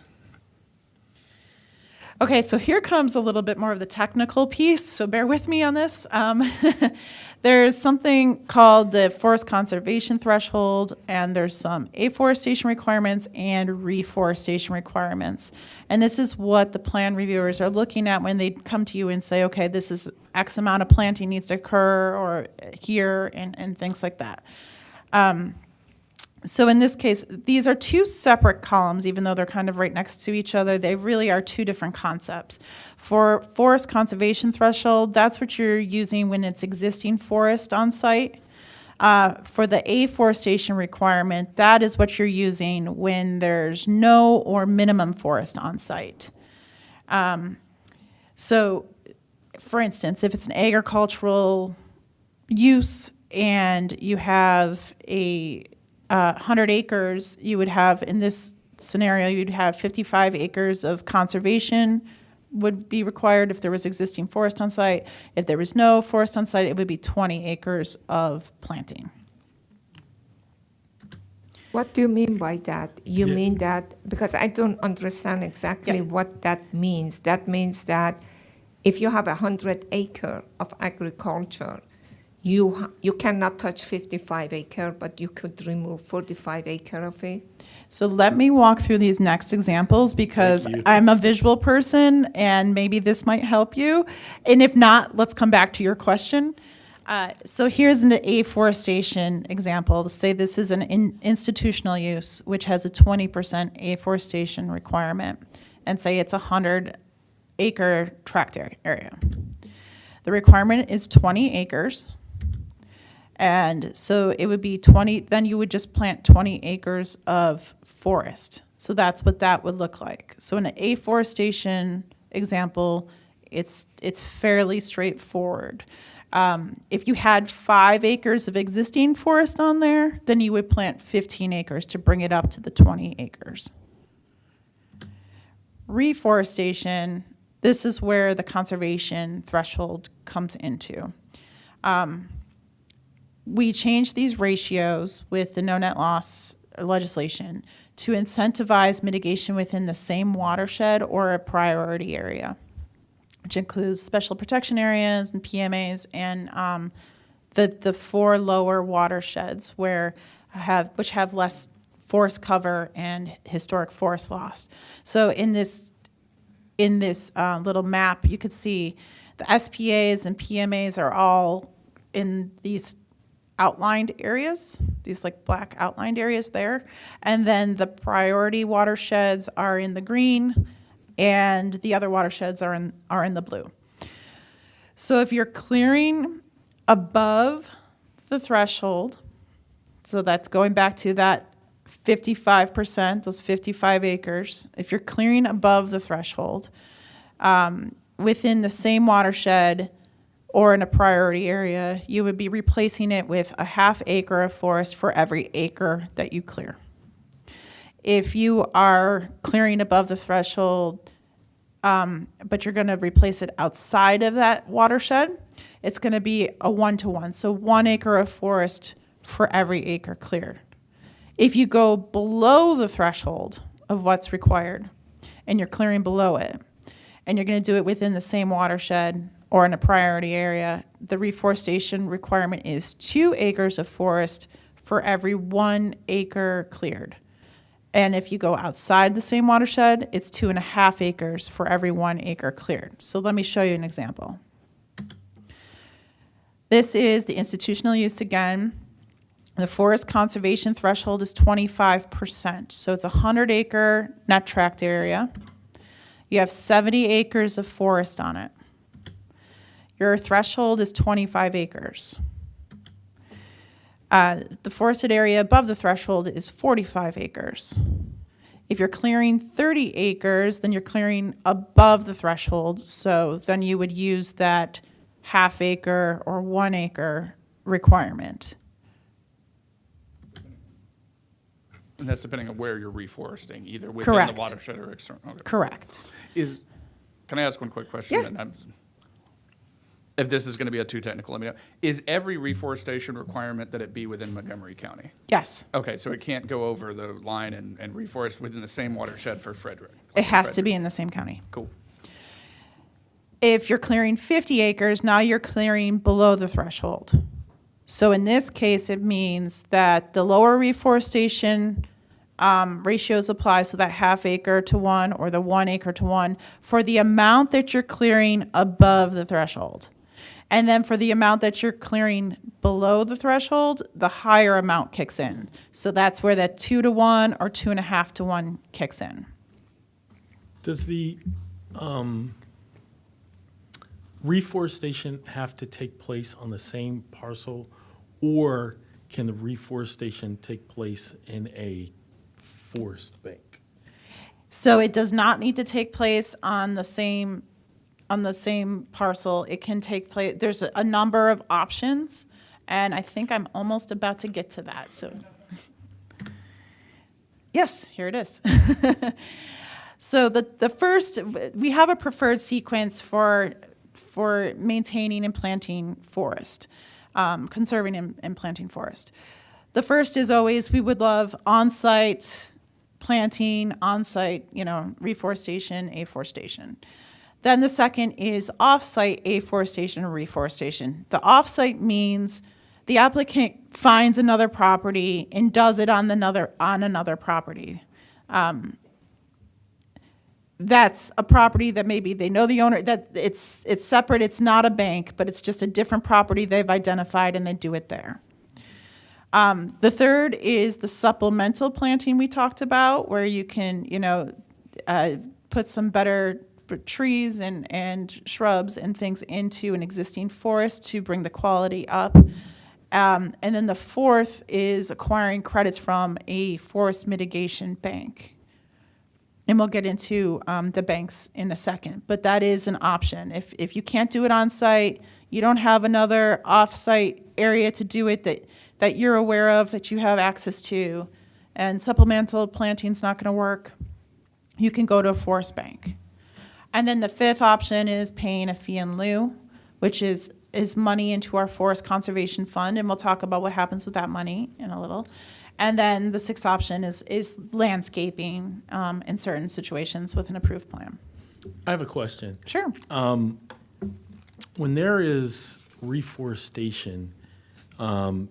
Okay, so here comes a little bit more of the technical piece, so bear with me on this. There's something called the forest conservation threshold, and there's some afforestation requirements and reforestation requirements. And this is what the plan reviewers are looking at when they come to you and say, okay, this is X amount of planting needs to occur or here and things like that. So in this case, these are two separate columns, even though they're kind of right next to each other. They really are two different concepts. For forest conservation threshold, that's what you're using when it's existing forest on site. For the afforestation requirement, that is what you're using when there's no or minimum forest on site. So, for instance, if it's an agricultural use and you have 100 acres, you would have, in this scenario, you'd have 55 acres of conservation would be required if there was existing forest on site. If there was no forest on site, it would be 20 acres of planting. What do you mean by that? You mean that, because I don't understand exactly what that means. That means that if you have 100 acre of agriculture, you cannot touch 55 acre, but you could remove 45 acre of it. So let me walk through these next examples because I'm a visual person and maybe this might help you. And if not, let's come back to your question. So here's an afforestation example. Say this is an institutional use, which has a 20% afforestation requirement, and say it's a 100-acre tract area. The requirement is 20 acres. And so it would be 20, then you would just plant 20 acres of forest. So that's what that would look like. So in an afforestation example, it's fairly straightforward. If you had 5 acres of existing forest on there, then you would plant 15 acres to bring it up to the 20 acres. Reforestation, this is where the conservation threshold comes into. We changed these ratios with the no net loss legislation to incentivize mitigation within the same watershed or a priority area, which includes special protection areas and PMAs and the 4 lower watersheds which have less forest cover and historic forest loss. So in this little map, you could see the SPAs and PMAs are all in these outlined areas, these like black outlined areas there. And then the priority watersheds are in the green and the other watersheds are in the blue. So if you're clearing above the threshold, so that's going back to that 55%, those 55 acres, if you're clearing above the threshold, within the same watershed or in a priority area, you would be replacing it with a ½ acre of forest for every acre that you clear. If you are clearing above the threshold, but you're going to replace it outside of that watershed, it's going to be a 1-to-1. So 1 acre of forest for every acre cleared. If you go below the threshold of what's required and you're clearing below it, and you're going to do it within the same watershed or in a priority area, the reforestation requirement is 2 acres of forest for every 1 acre cleared. And if you go outside the same watershed, it's 2.5 acres for every 1 acre cleared. So let me show you an example. This is the institutional use again. The forest conservation threshold is 25%. So it's a 100-acre net tract area. You have 70 acres of forest on it. Your threshold is 25 acres. The forested area above the threshold is 45 acres. If you're clearing 30 acres, then you're clearing above the threshold. So then you would use that half acre or 1 acre requirement. And that's depending on where you're reforesting, either within Correct. the watershed or external. Okay. Correct. Can I ask one quick question? Yeah. And if this is going to be too technical, let me know. Is every reforestation requirement that it be within Montgomery County? Yes, Okay, so it can't go over the line and reforest within the same watershed for Frederick? it has to be in the same county. Cool. If you're clearing 50 acres, now you're clearing below the threshold. So in this case, it means that the lower reforestation ratios apply, so that half acre to 1 or the 1 acre to 1, for the amount that you're clearing above the threshold. And then for the amount that you're clearing below the threshold, the higher amount kicks in. So that's where that 2 to 1 or 2.5 to 1 kicks in. Does the reforestation have to take place on the same parcel, or can the reforestation take place in a forest bank? So it does not need to take place on the same parcel. It can take place, there's a number of options, and I think I'm almost about to get to that, so. Yes, here it is. So the first, we have a preferred sequence for maintaining and planting forest, conserving and planting forest. The first is always, we would love on-site planting, on-site, reforestation, afforestation. Then the second is off-site afforestation or reforestation. The off-site means the applicant finds another property and does it on another property. That's a property that maybe they know the owner, that it's separate, it's not a bank, but it's just a different property they've identified and they do it there. The third is the supplemental planting we talked about, where you can, put some better trees and shrubs and things into an existing forest to bring the quality up. And then the fourth is acquiring credits from a forest mitigation bank. And we'll get into the banks in a second, but that is an option. If you can't do it on site, you don't have another off-site area to do it that you're aware of, that you have access to, and supplemental planting's not gonna work, you can go to a forest bank. And then the fifth option is paying a fee in lieu, which is money into our forest conservation fund, and we'll talk about what happens with that money in a little. And then the sixth option is landscaping in certain situations with an approved plan. I have a question. Sure. When there is reforestation, do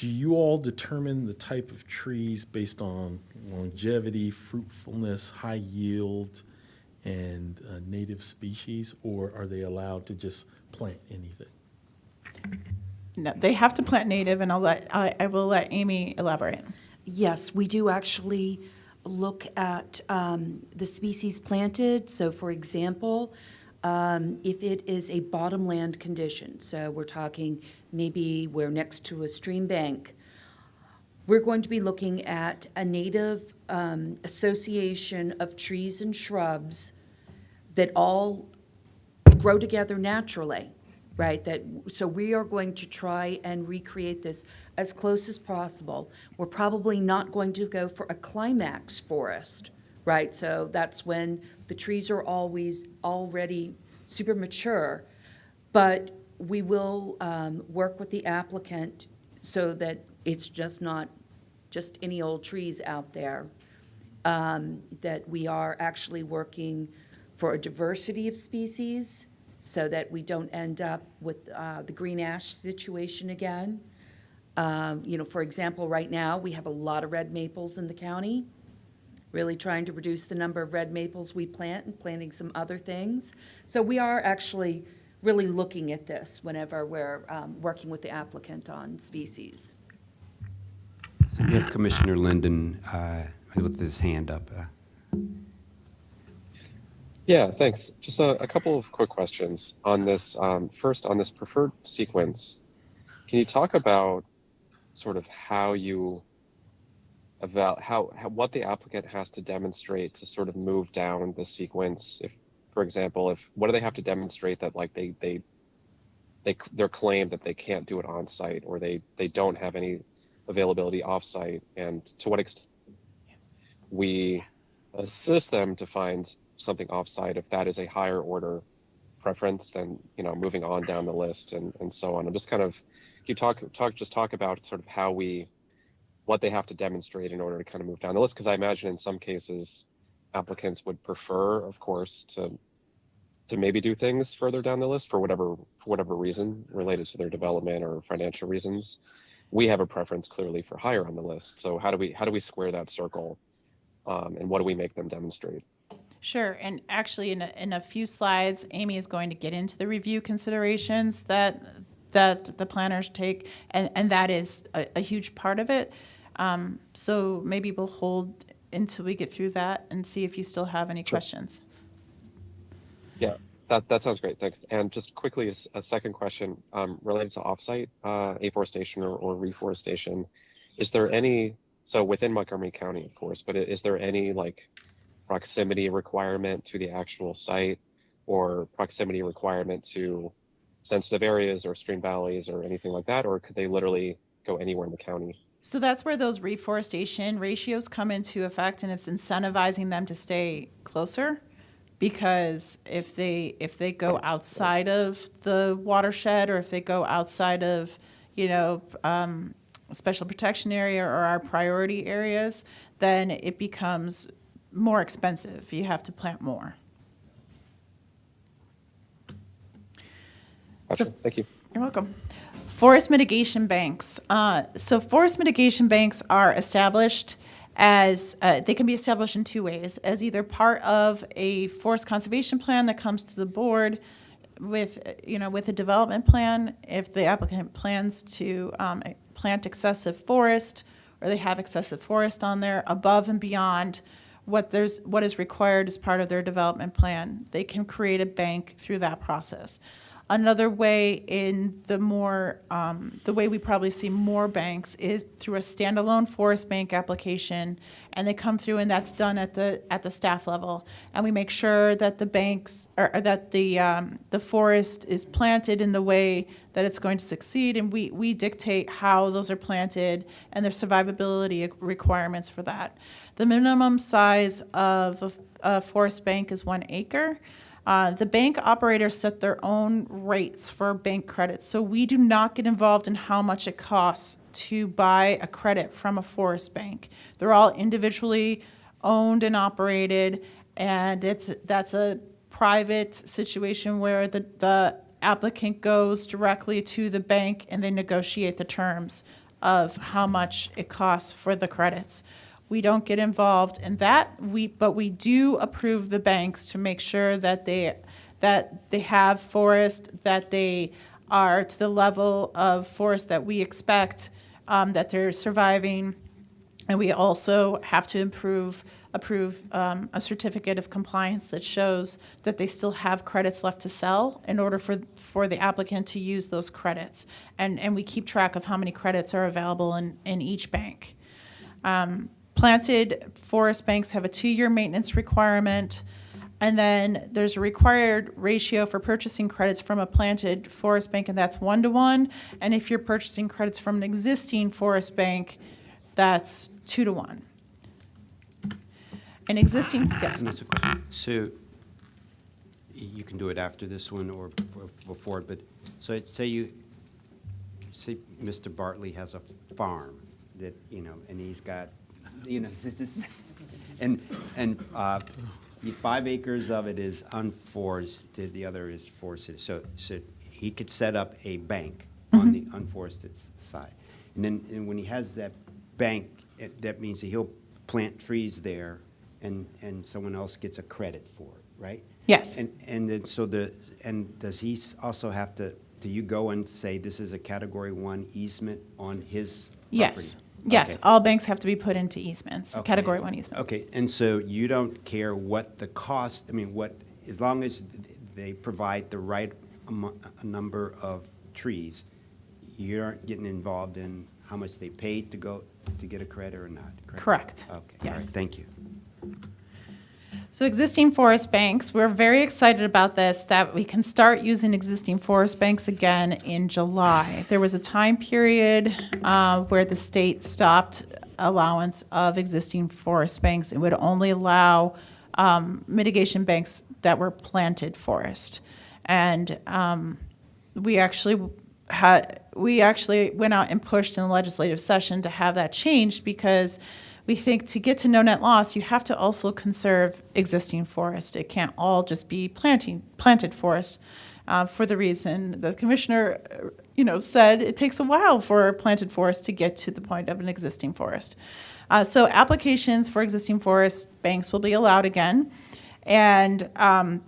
you all determine the type of trees based on longevity, fruitfulness, high yield, and native species, or are they allowed to just plant anything? No, they have to plant native, and I will let Amy elaborate. Yes, we do actually look at the species planted. So for example, if it is a bottomland condition, so we're talking maybe we're next to a stream bank, we're going to be looking at a native association of trees and shrubs that all grow together naturally, right? So we are going to try and recreate this as close as possible. We're probably not going to go for a climax forest, right? So that's when the trees are always already super mature, but we will work with the applicant so that it's just not just any old trees out there, that we are actually working for a diversity of species so that we don't end up with the green ash situation again. For example, right now, we have a lot of red maples in the county, really trying to reduce the number of red maples we plant and planting some other things. So we are actually really looking at this whenever we're working with the applicant on species. So we have Commissioner Linden with his hand up. Yeah, thanks. Just a couple of quick questions on this. First, on this preferred sequence, can you talk about sort of how you about what the applicant has to demonstrate to sort of move down the sequence. If, for example, what do they have to demonstrate that like their claim that they can't do it on site, or they don't have any availability off site, and to what extent we assist them to find something off site if that is a higher order preference than, you know, moving on down the list and so on. I'm just kind of, you talk about sort of what they have to demonstrate in order to kind of move down the list, because I imagine in some cases applicants would prefer, of course, to maybe do things further down the list for whatever reason related to their development or financial reasons. We have a preference clearly for higher on the list. So how do we square that circle, and what do we make them demonstrate? Sure, and actually in a few slides, Amy is going to get into the review considerations that the planners take, and that is a huge part of it. So maybe we'll hold until we get through that and see if you still have any questions. Yeah, that sounds great. Thanks. And just quickly, a second question related to offsite afforestation or reforestation. Is there any, so within Montgomery County, of course, but is there any like proximity requirement to the actual site, or proximity requirement to sensitive areas or stream valleys or anything like that? Or could they literally go anywhere in the county? So that's where those reforestation ratios come into effect, and it's incentivizing them to stay closer. Because if they go outside of the watershed, or if they go outside of, special protection area or our priority areas, then it becomes more expensive. You have to plant more. Gotcha. So, Thank you. you're welcome. Forest mitigation banks. So forest mitigation banks are established as, they can be established in two ways: as either part of a forest conservation plan that comes to the board with a development plan, if the applicant plans to plant excessive forest, or they have excessive forest on there above and beyond what is required as part of their development plan, they can create a bank through that process. Another way, in the way we probably see more banks, is through a standalone forest bank application, and they come through, and that's done at the staff level, and we make sure that the banks, or that the forest is planted in the way that it's going to succeed, and we dictate how those are planted and their survivability requirements for that. The minimum size of a forest bank is 1 acre. The bank operators set their own rates for bank credits, so we do not get involved in how much it costs to buy a credit from a forest bank. They're all individually owned and operated, and that's a private situation where the applicant goes directly to the bank and they negotiate the terms of how much it costs for the credits. We don't get involved in that. But we do approve the banks to make sure that they have forest, that they are to the level of forest that we expect, that they're surviving, and we also have to approve a certificate of compliance that shows that they still have credits left to sell in order for the applicant to use those credits, and we keep track of how many credits are available in each bank. Planted forest banks have a 2-year maintenance requirement, and then there's a required ratio for purchasing credits from a planted forest bank, and that's 1-to-1. And if you're purchasing credits from an existing forest bank, that's 2-to-1. An existing, yes. And that's a question. So you can do it after this one or before it, but so say Mr. Bartley has a farm that, and he's got, it's just, and 5 acres of it is unforested, the other is forested. So he could set up a bank on the unforested side. And then when he has that bank, that means that he'll plant trees there, and someone else gets a credit for it, right? Yes. And then does he also have to, do you go and say this is a Category 1 easement on his property? Yes. Yes, Okay. all banks have to be put into easements, Okay. Category 1 easements. Okay, and so you don't care what the cost, as long as they provide the right number of trees, you aren't getting involved in how much they paid to go to get a credit or not? Correct. Okay, all right, Yes. thank you. So existing forest banks, we're very excited about this, that we can start using existing forest banks again in July. There was a time period where the state stopped allowance of existing forest banks. It would only allow mitigation banks that were planted forest. And we actually went out and pushed in the legislative session to have that changed, because we think to get to no net loss, you have to also conserve existing forest. It can't all just be planted forest, for the reason the commissioner, said it takes a while for planted forest to get to the point of an existing forest. So applications for existing forest banks will be allowed again. And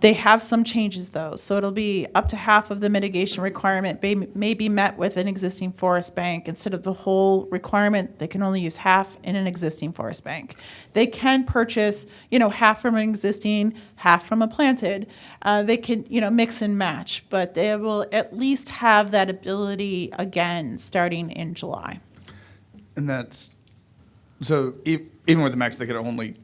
they have some changes, though. So it'll be up to half of the mitigation requirement may be met with an existing forest bank. Instead of the whole requirement, they can only use half in an existing forest bank. They can purchase, half from an existing, half from a planted. They can, mix and match, but they will at least have that ability again starting in July. And that's, so even with the max, they could only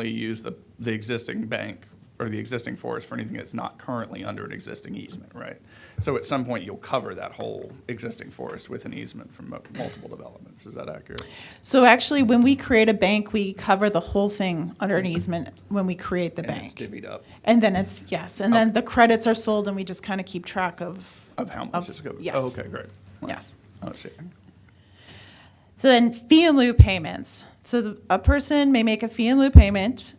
use the existing bank or the existing forest for anything that's not currently under an existing easement, right? So at some point, you'll cover that whole existing forest with an easement from multiple developments. Is that accurate? So actually, when we create a bank, we cover the whole thing under an easement when we create the And bank. it's divvied up And then it's, yes, and then the credits are sold and we just kind of keep track of. of how much is going. Yes. Oh, okay, great. Yes. Let's see. So then fee in lieu payments. So a person may make a fee in lieu payment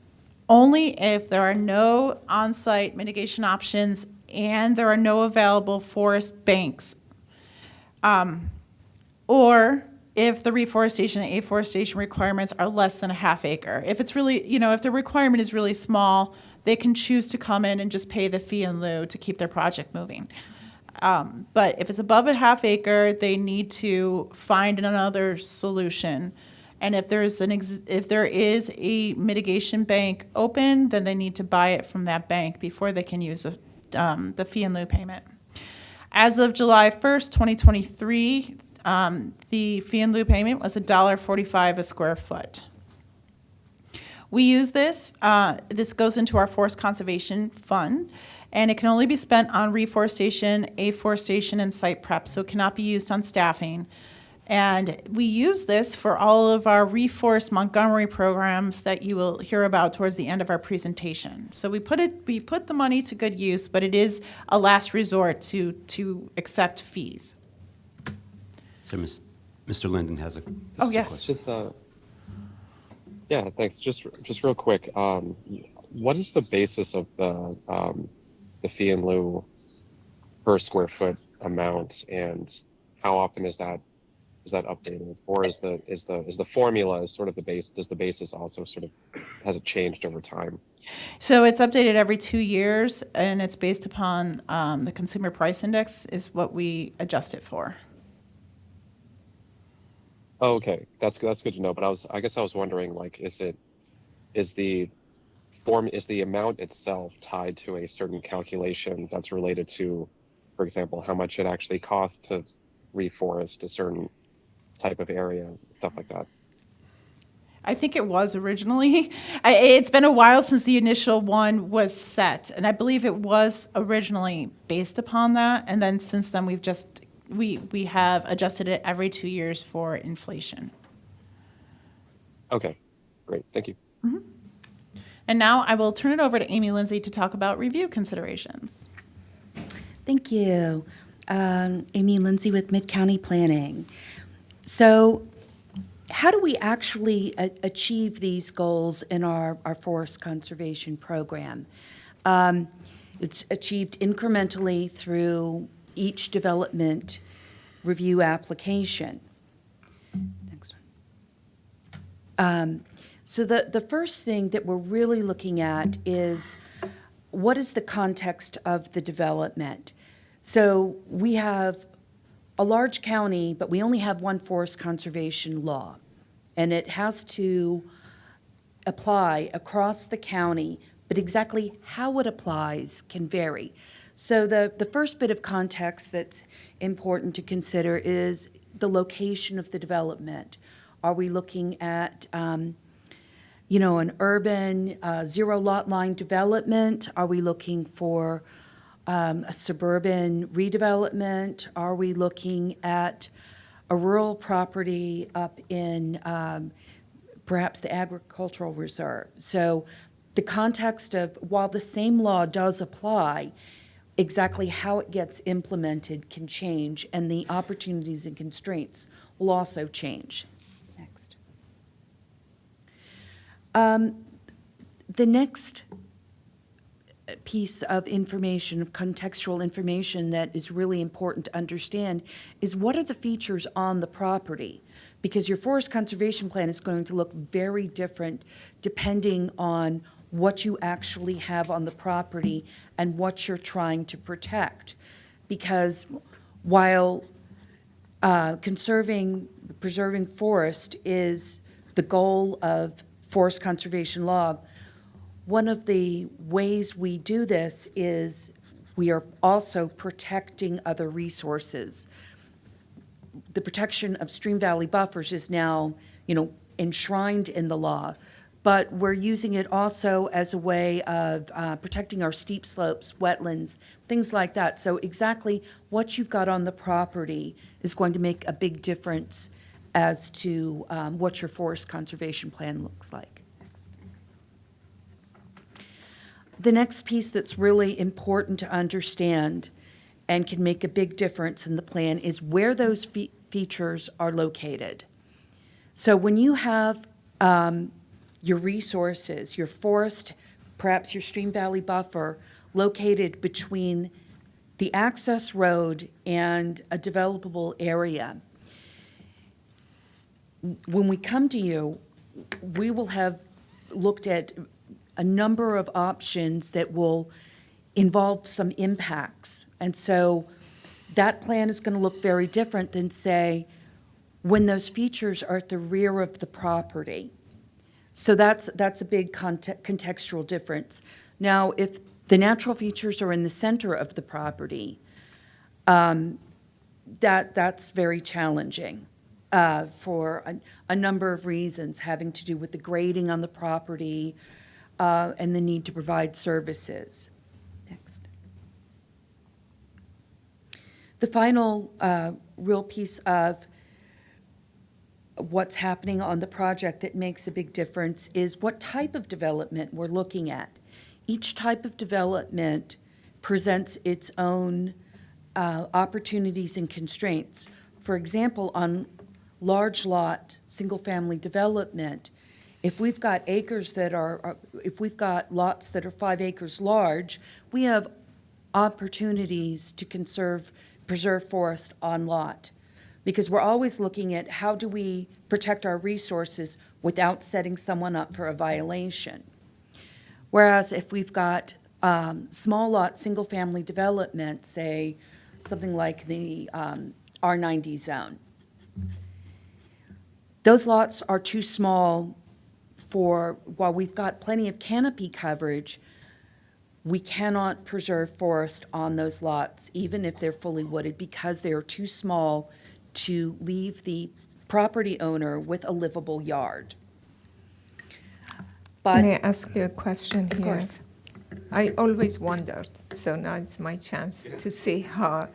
only if there are no on-site mitigation options and there are no available forest banks. Or if the reforestation and afforestation requirements are less than a half acre. If it's really, if the requirement is really small, they can choose to come in and just pay the fee in lieu to keep their project moving. But if it's above a half acre, they need to find another solution. And if there is a mitigation bank open, then they need to buy it from that bank before they can use the fee in lieu payment. As of July 1st, 2023, the fee in lieu payment was $1.45 a square foot. We use this. This goes into our forest conservation fund, and it can only be spent on reforestation, afforestation, and site prep, so it cannot be used on staffing. And we use this for all of our Reforest Montgomery programs that you will hear about towards the end of our presentation. So we put the money to good use, but it is a last resort to accept fees. So Mr. Linden has a Oh, yes. Just yeah, thanks. Just real quick, what is the basis of the fee in lieu per square foot amount, and how often is that updated, or is the formula sort of the base? Does the basis also sort of, has it changed over time? So it's updated every 2 years, and it's based upon the consumer price index is what we adjust it for. Oh, okay, that's good to know. But I guess I was wondering, like, is the amount itself tied to a certain calculation that's related to, for example, how much it actually costs to reforest a certain type of area, stuff like that? I think it was originally. It's been a while since the initial one was set, and I believe it was originally based upon that. And then since then, we have adjusted it every 2 years for inflation. Okay, great, thank you. Mm-hmm. And now I will turn it over to Amy Lindsay to talk about review considerations. Thank you. Amy Lindsay with Mid-County Planning. So how do we actually achieve these goals in our forest conservation program? It's achieved incrementally through each development review application. Next one. So the first thing that we're really looking at is what is the context of the development? So we have a large county, but we only have one forest conservation law, and it has to apply across the county, but exactly how it applies can vary. So the first bit of context that's important to consider is the location of the development. Are we looking at, an urban zero lot line development? Are we looking for a suburban redevelopment? Are we looking at a rural property up in perhaps the agricultural reserve? So the context of, while the same law does apply, exactly how it gets implemented can change, and the opportunities and constraints will also change. Next. The next piece of information, of contextual information that is really important to understand is what are the features on the property? Because your forest conservation plan is going to look very different depending on what you actually have on the property and what you're trying to protect. Because while preserving forest is the goal of forest conservation law, one of the ways we do this is we are also protecting other resources. The protection of stream valley buffers is now, enshrined in the law, but we're using it also as a way of protecting our steep slopes, wetlands, things like that. So exactly what you've got on the property is going to make a big difference as to what your forest conservation plan looks like. The next piece that's really important to understand and can make a big difference in the plan is where those features are located. So when you have your resources, your forest, perhaps your stream valley buffer, located between the access road and a developable area, when we come to you, we will have looked at a number of options that will involve some impacts. And so that plan is going to look very different than, say, when those features are at the rear of the property. So that's a big contextual difference. Now, if the natural features are in the center of the property, that's very challenging for a number of reasons having to do with the grading on the property and the need to provide services. Next. The final real piece of what's happening on the project that makes a big difference is what type of development we're looking at. Each type of development presents its own opportunities and constraints. For example, on large lot, single-family development, if we've got acres that are, if we've got lots that are 5 acres large, we have opportunities to preserve forest on lot. Because we're always looking at how do we protect our resources without setting someone up for a violation. Whereas if we've got small lot, single-family development, say something like the R90 zone, those lots are too small for, while we've got plenty of canopy coverage, we cannot preserve forest on those lots, even if they're fully wooded, because they are too small to leave the property owner with a livable yard. But, May I ask you a question here? of course. I always wondered, so now it's my chance to see how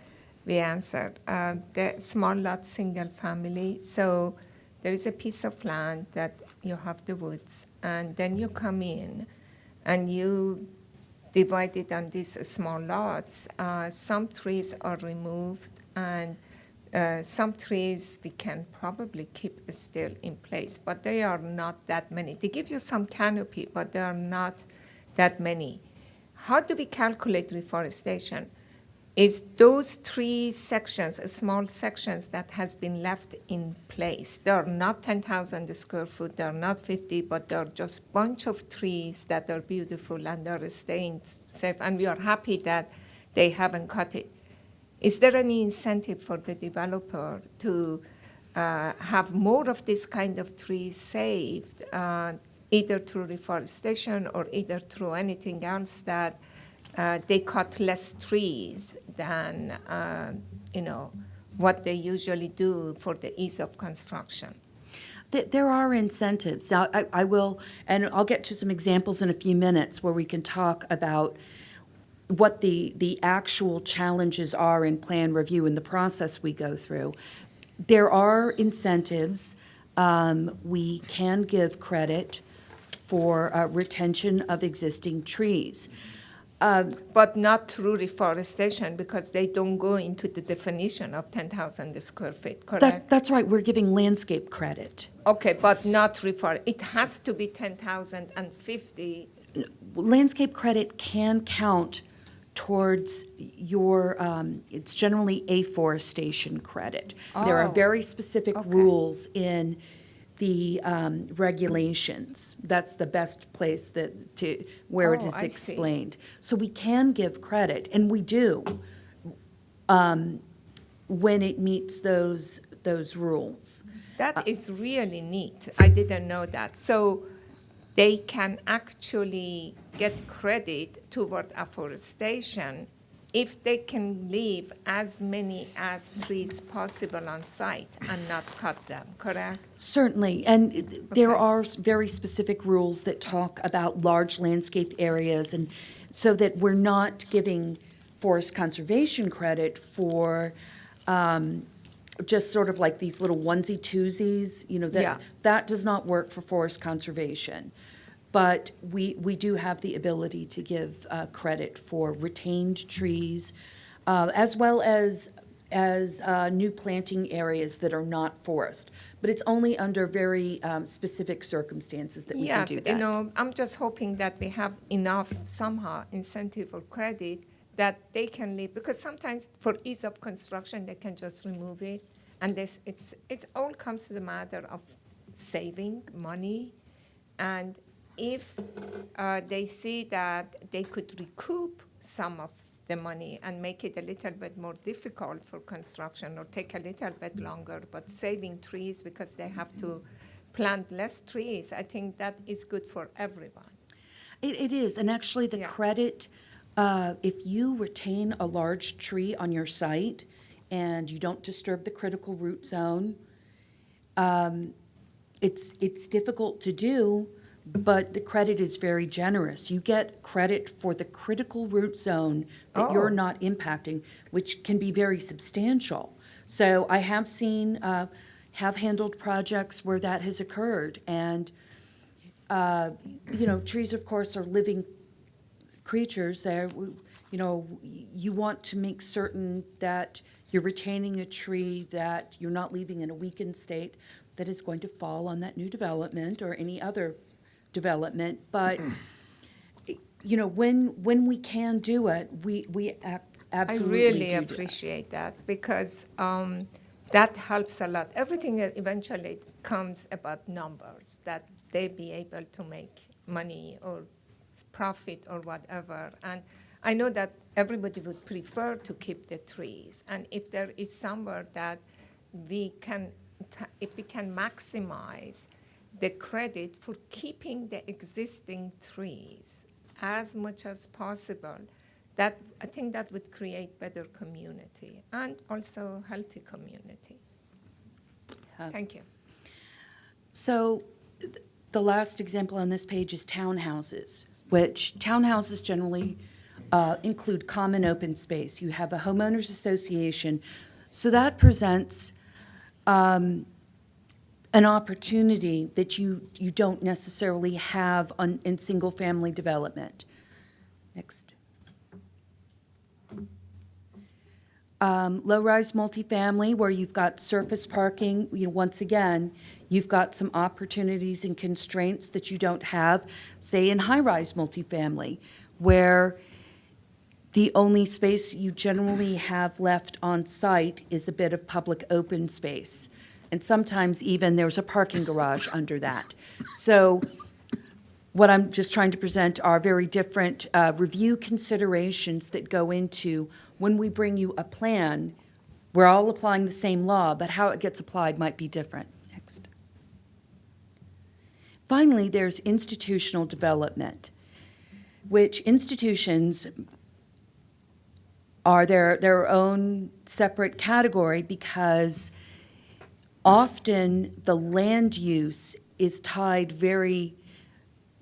we answered. The small lot, single family, so there is a piece of land that you have the woods, and then you come in and you divide it on these small lots. Some trees are removed, and some trees we can probably keep still in place, but they are not that many. They give you some canopy, but they are not that many. How do we calculate reforestation? Is those 3 sections, small sections that has been left in place, they are not 10,000 square foot, they are not 50, but they are just bunch of trees that are beautiful and are staying safe, and we are happy that they haven't cut it. Is there any incentive for the developer to have more of this kind of trees saved, either through reforestation or either through anything else that they cut less trees than what they usually do for the ease of construction? There are incentives. Now, I will, and I'll get to some examples in a few minutes where we can talk about what the actual challenges are in plan review and the process we go through. There are incentives. We can give credit for retention of existing trees. But not through reforestation, because they don't go into the definition of 10,000 square feet, correct? That's right, we're giving landscape credit. Okay, but not it has to be 10,050. Landscape credit can count towards your, it's generally afforestation credit. There are Oh, very specific okay. rules in the regulations. That's the best place where it Oh, is I see. explained. So we can give credit, and we do, when it meets those rules. That is really neat. I didn't know that. So they can actually get credit toward afforestation if they can leave as many as trees possible on site and not cut them, correct? Certainly, and there Okay. are very specific rules that talk about large landscape areas, and so that we're not giving forest conservation credit for just sort of like these little onesie-twosies, Yeah. that does not work for forest conservation. But we do have the ability to give credit for retained trees, as well as new planting areas that are not forest. But it's only under very specific circumstances that we can do that. I'm just hoping that we have enough somehow incentive or credit that they can leave, because sometimes for ease of construction, they can just remove it. And it all comes to the matter of saving money. And if they see that they could recoup some of the money and make it a little bit more difficult for construction or take a little bit longer, but saving trees because they have to plant less trees, I think that is good for everyone. It is, and actually the Yeah. credit, if you retain a large tree on your site and you don't disturb the critical root zone, it's difficult to do, but the credit is very generous. You get credit for the critical root zone that you're Oh. not impacting, which can be very substantial. So I have seen, have handled projects where that has occurred, and trees, of course, are living creatures. You want to make certain that you're retaining a tree, that you're not leaving in a weakened state that is going to fall on that new development or any other development. But, when we can do it, we absolutely I really do that. appreciate that, because that helps a lot. Everything eventually comes about numbers, that they be able to make money or profit or whatever. And I know that everybody would prefer to keep the trees. And if there is somewhere that if we can maximize the credit for keeping the existing trees as much as possible, I think that would create better community and also healthy community. Thank you. So the last example on this page is townhouses, which townhouses generally include common open space. You have a homeowners association, so that presents an opportunity that you don't necessarily have in single-family development. Next. Low-rise multifamily, where you've got surface parking, once again, you've got some opportunities and constraints that you don't have, say, in high-rise multifamily, where the only space you generally have left on site is a bit of public open space. And sometimes even there's a parking garage under that. So what I'm just trying to present are very different review considerations that go into when we bring you a plan. We're all applying the same law, but how it gets applied might be different. Next. Finally, there's institutional development, which institutions are their own separate category, because often the land use is tied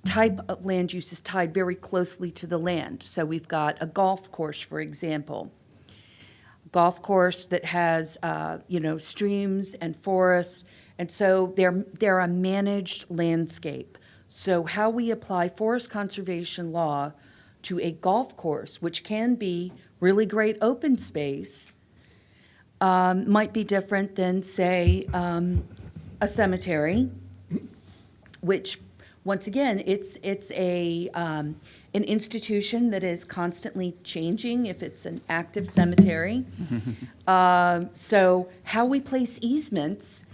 type of land use is tied very closely to the land. So we've got a golf course, for example. Golf course that has, streams and forests, and so they're a managed landscape. So how we apply forest conservation law to a golf course, which can be really great open space, might be different than, say, a cemetery, which, once again, it's an institution that is constantly changing if it's an active cemetery. So how we place easements,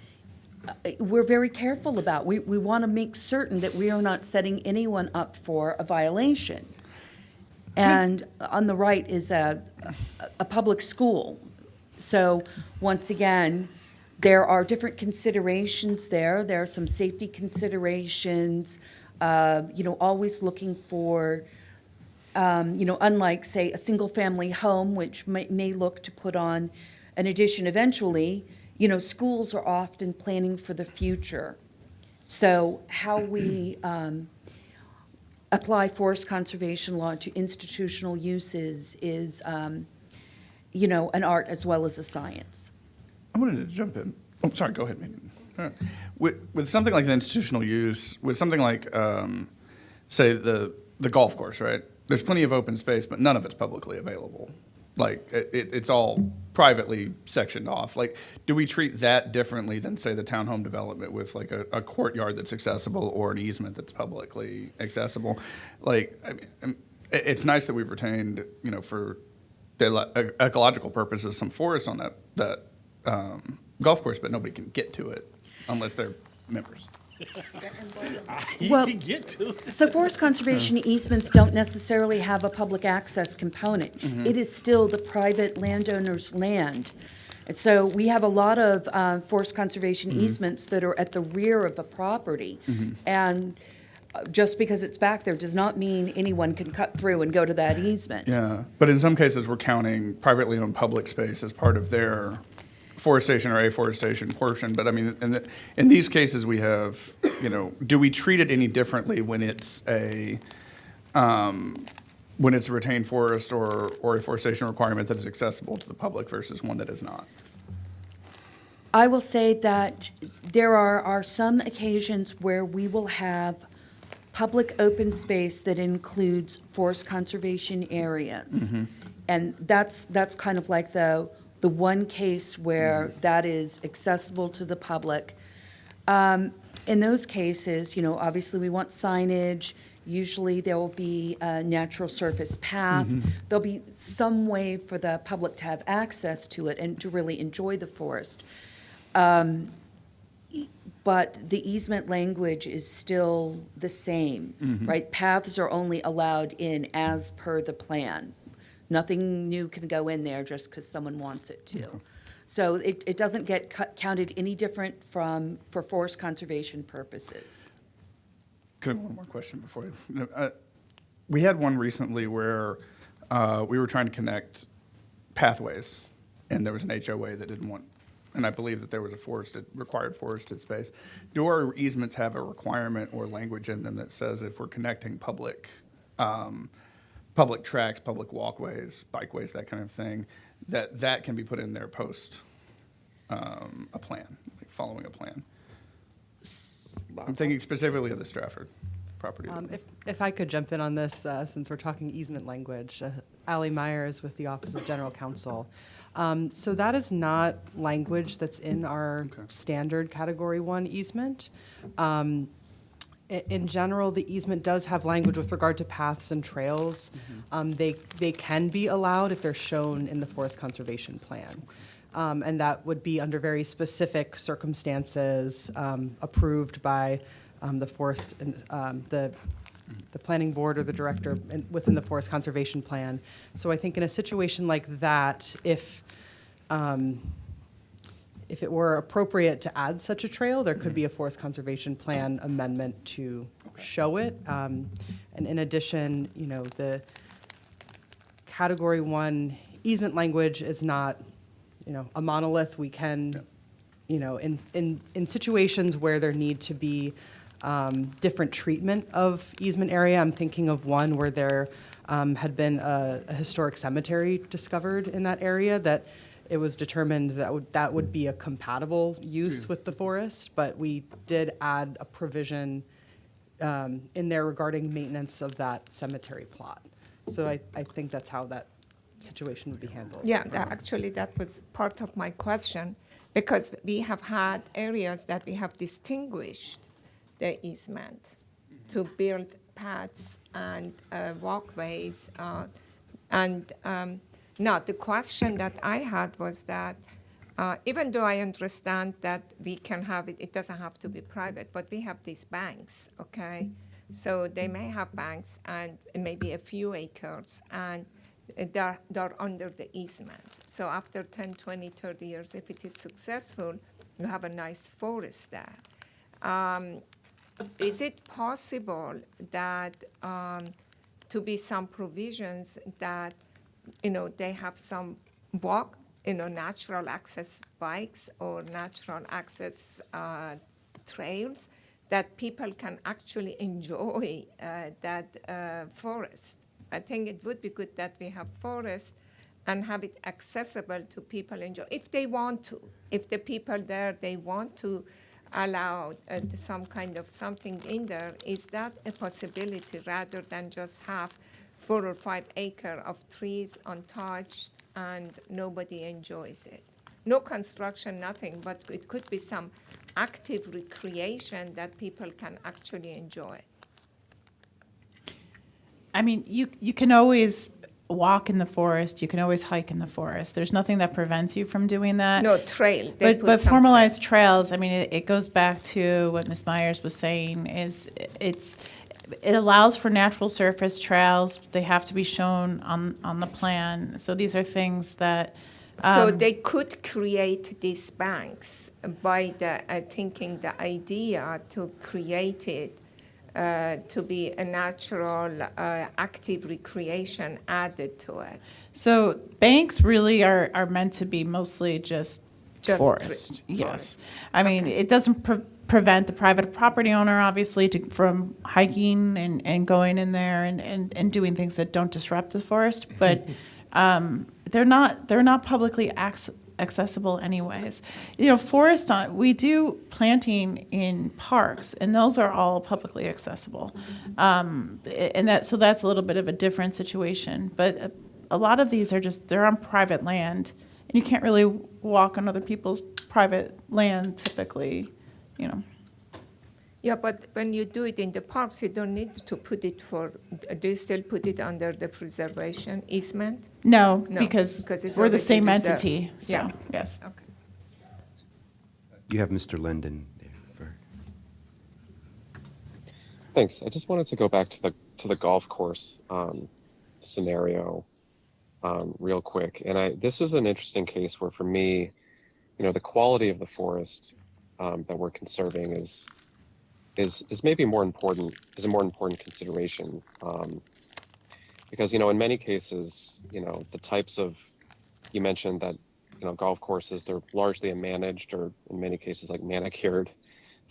we're very careful about. We want to make certain that we are not setting anyone up for a violation. And on the right is a public school. So once again, there are different considerations there. There are some safety considerations, always looking for, unlike, say, a single-family home, which may look to put on an addition eventually, schools are often planning for the future. So how we apply forest conservation law to institutional uses is, an art as well as a science. I wanted to jump in. Oh, sorry, go ahead, Megan. With something like the institutional use, with something like, say, the golf course, right? There's plenty of open space, but none of it's publicly available. Like, it's all privately sectioned off. Like, do we treat that differently than, say, the townhome development with, like, a courtyard that's accessible or an easement that's publicly accessible? Like, I mean, it's nice that we've retained, for the ecological purposes, some forest on that golf course, but nobody can get to it unless they're members. Well, You can get to it. so forest conservation easements don't necessarily have a public access component. It is still the private landowner's land. And so we have a lot of forest conservation easements that are at the rear of a property. And just because it's back there does not mean anyone can cut through and go to that easement. Yeah, but in some cases, we're counting privately owned public space as part of their forestation or afforestation portion. But I mean, in these cases, we have, do we treat it any differently when it's a retained forest or afforestation requirement that is accessible to the public versus one that is not? I will say that there are some occasions where we will have public open space that includes forest conservation areas. And that's kind of like the one case where that is accessible to the public. In those cases, obviously we want signage. Usually there will be a natural surface path. There'll be some way for the public to have access to it and to really enjoy the forest. But the easement language is still the same, right? Paths are only allowed in as per the plan. Nothing new can go in there just because someone wants it to. Okay. So it doesn't get counted any different for forest conservation purposes. Could I have one more question before we had one recently where we were trying to connect pathways, and there was an HOA that didn't want, and I believe that there was required forested space. Do our easements have a requirement or language in them that says if we're connecting public tracks, public walkways, bikeways, that kind of thing, that can be put in there post a plan, like following a plan? I'm thinking specifically of the Stratford property. If I could jump in on this, since we're talking easement language, Allie Myers with the Office of General Counsel. So that is not language that's in our standard Category 1 easement. In general, the easement does have language with regard to paths and trails. They can be allowed if they're shown in the Forest Conservation Plan. And that would be under very specific circumstances, approved by the forest, the planning board or the director within the Forest Conservation Plan. So I think in a situation like that, if it were appropriate to add such a trail, there could be a Forest Conservation Plan amendment to show it. And in addition, the Category 1 easement language is not, a monolith. We can in situations where there need to be different treatment of easement area, I'm thinking of one where there had been a historic cemetery discovered in that area, that it was determined that would be a compatible use with the forest, but we did add a provision in there regarding maintenance of that cemetery plot. So I think that's how that situation would be handled. Yeah, actually, that was part of my question, because we have had areas that we have distinguished the easement to build paths and walkways. Now, the question that I had was that even though I understand that we can have it, it doesn't have to be private, but we have these banks, okay? So they may have banks and maybe a few acres, and they're under the easement. So after 10, 20, 30 years, if it is successful, you have a nice forest there. Is it possible that to be some provisions that, they have some natural access bikes or natural access trails that people can actually enjoy that forest? I think it would be good that we have forests and have it accessible to people enjoy, if they want to. If the people there, they want to allow some kind of something in there, is that a possibility rather than just have 4 or 5 acres of trees untouched and nobody enjoys it? No construction, nothing, but it could be some active recreation that people can actually enjoy. I mean, you can always walk in the forest, you can always hike in the forest. There's nothing that prevents you from doing that. No, trail. But formalized trails, I mean, it goes back to what Ms. Myers was saying, is it allows for natural surface trails. They have to be shown on the plan. So these are things that So they could create these banks by thinking the idea to create it to be a natural active recreation added to it. So banks really are meant to be mostly just forest. Yes. Forest. I mean, it doesn't prevent the private property owner, obviously, from hiking and going in there and doing things that don't disrupt the forest. But they're not publicly accessible anyways. We do planting in parks, and those are all publicly accessible. And that's a little bit of a different situation. But a lot of these they're on private land, and you can't really walk on other people's private land typically, Yeah, but when you do it in the parks, you don't need to put it do you still put it under the preservation easement? No, No, because it's we're the already same reserved. entity, so, Yeah. yes. Okay. You have Mr. Linden there. Thanks. I just wanted to go back to the golf course scenario real quick. And this is an interesting case where, for me, the quality of the forest that we're conserving is maybe more important, is a more important consideration. Because, in many cases, the types of, you mentioned that, golf courses, they're largely a managed, or in many cases like manicured,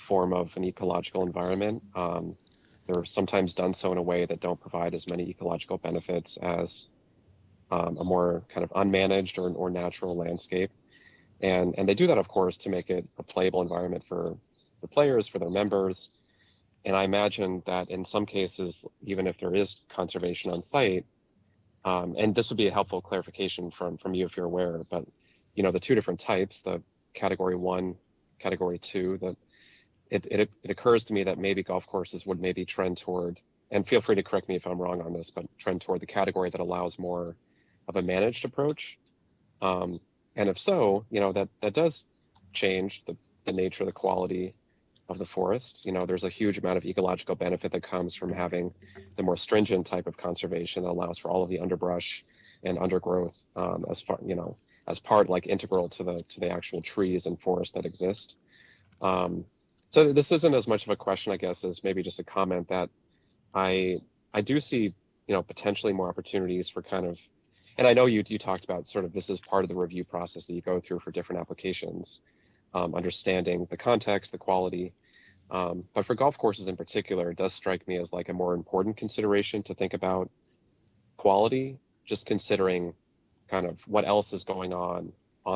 form of an ecological environment. They're sometimes done so in a way that don't provide as many ecological benefits as a more kind of unmanaged or natural landscape. And they do that, of course, to make it a playable environment for the players, for their members. And I imagine that in some cases, even if there is conservation on site, and this would be a helpful clarification from you if you're aware, but the two different types, the category 1, category 2, that it occurs to me that maybe golf courses would maybe trend toward, and feel free to correct me if I'm wrong on this, but trend toward the category that allows more of a managed approach. And if so, that does change the nature of the quality of the forest. There's a huge amount of ecological benefit that comes from having the more stringent type of conservation that allows for all of the underbrush and undergrowth as part, like, integral to the actual trees and forests that exist. So this isn't as much of a question, I guess, as maybe just a comment that I do see, potentially more opportunities for kind of, and I know you talked about sort of this is part of the review process that you go through for different applications. understanding the context, the quality. But for golf courses in particular, it does strike me as like a more important consideration to think about quality, just considering kind of what else is going on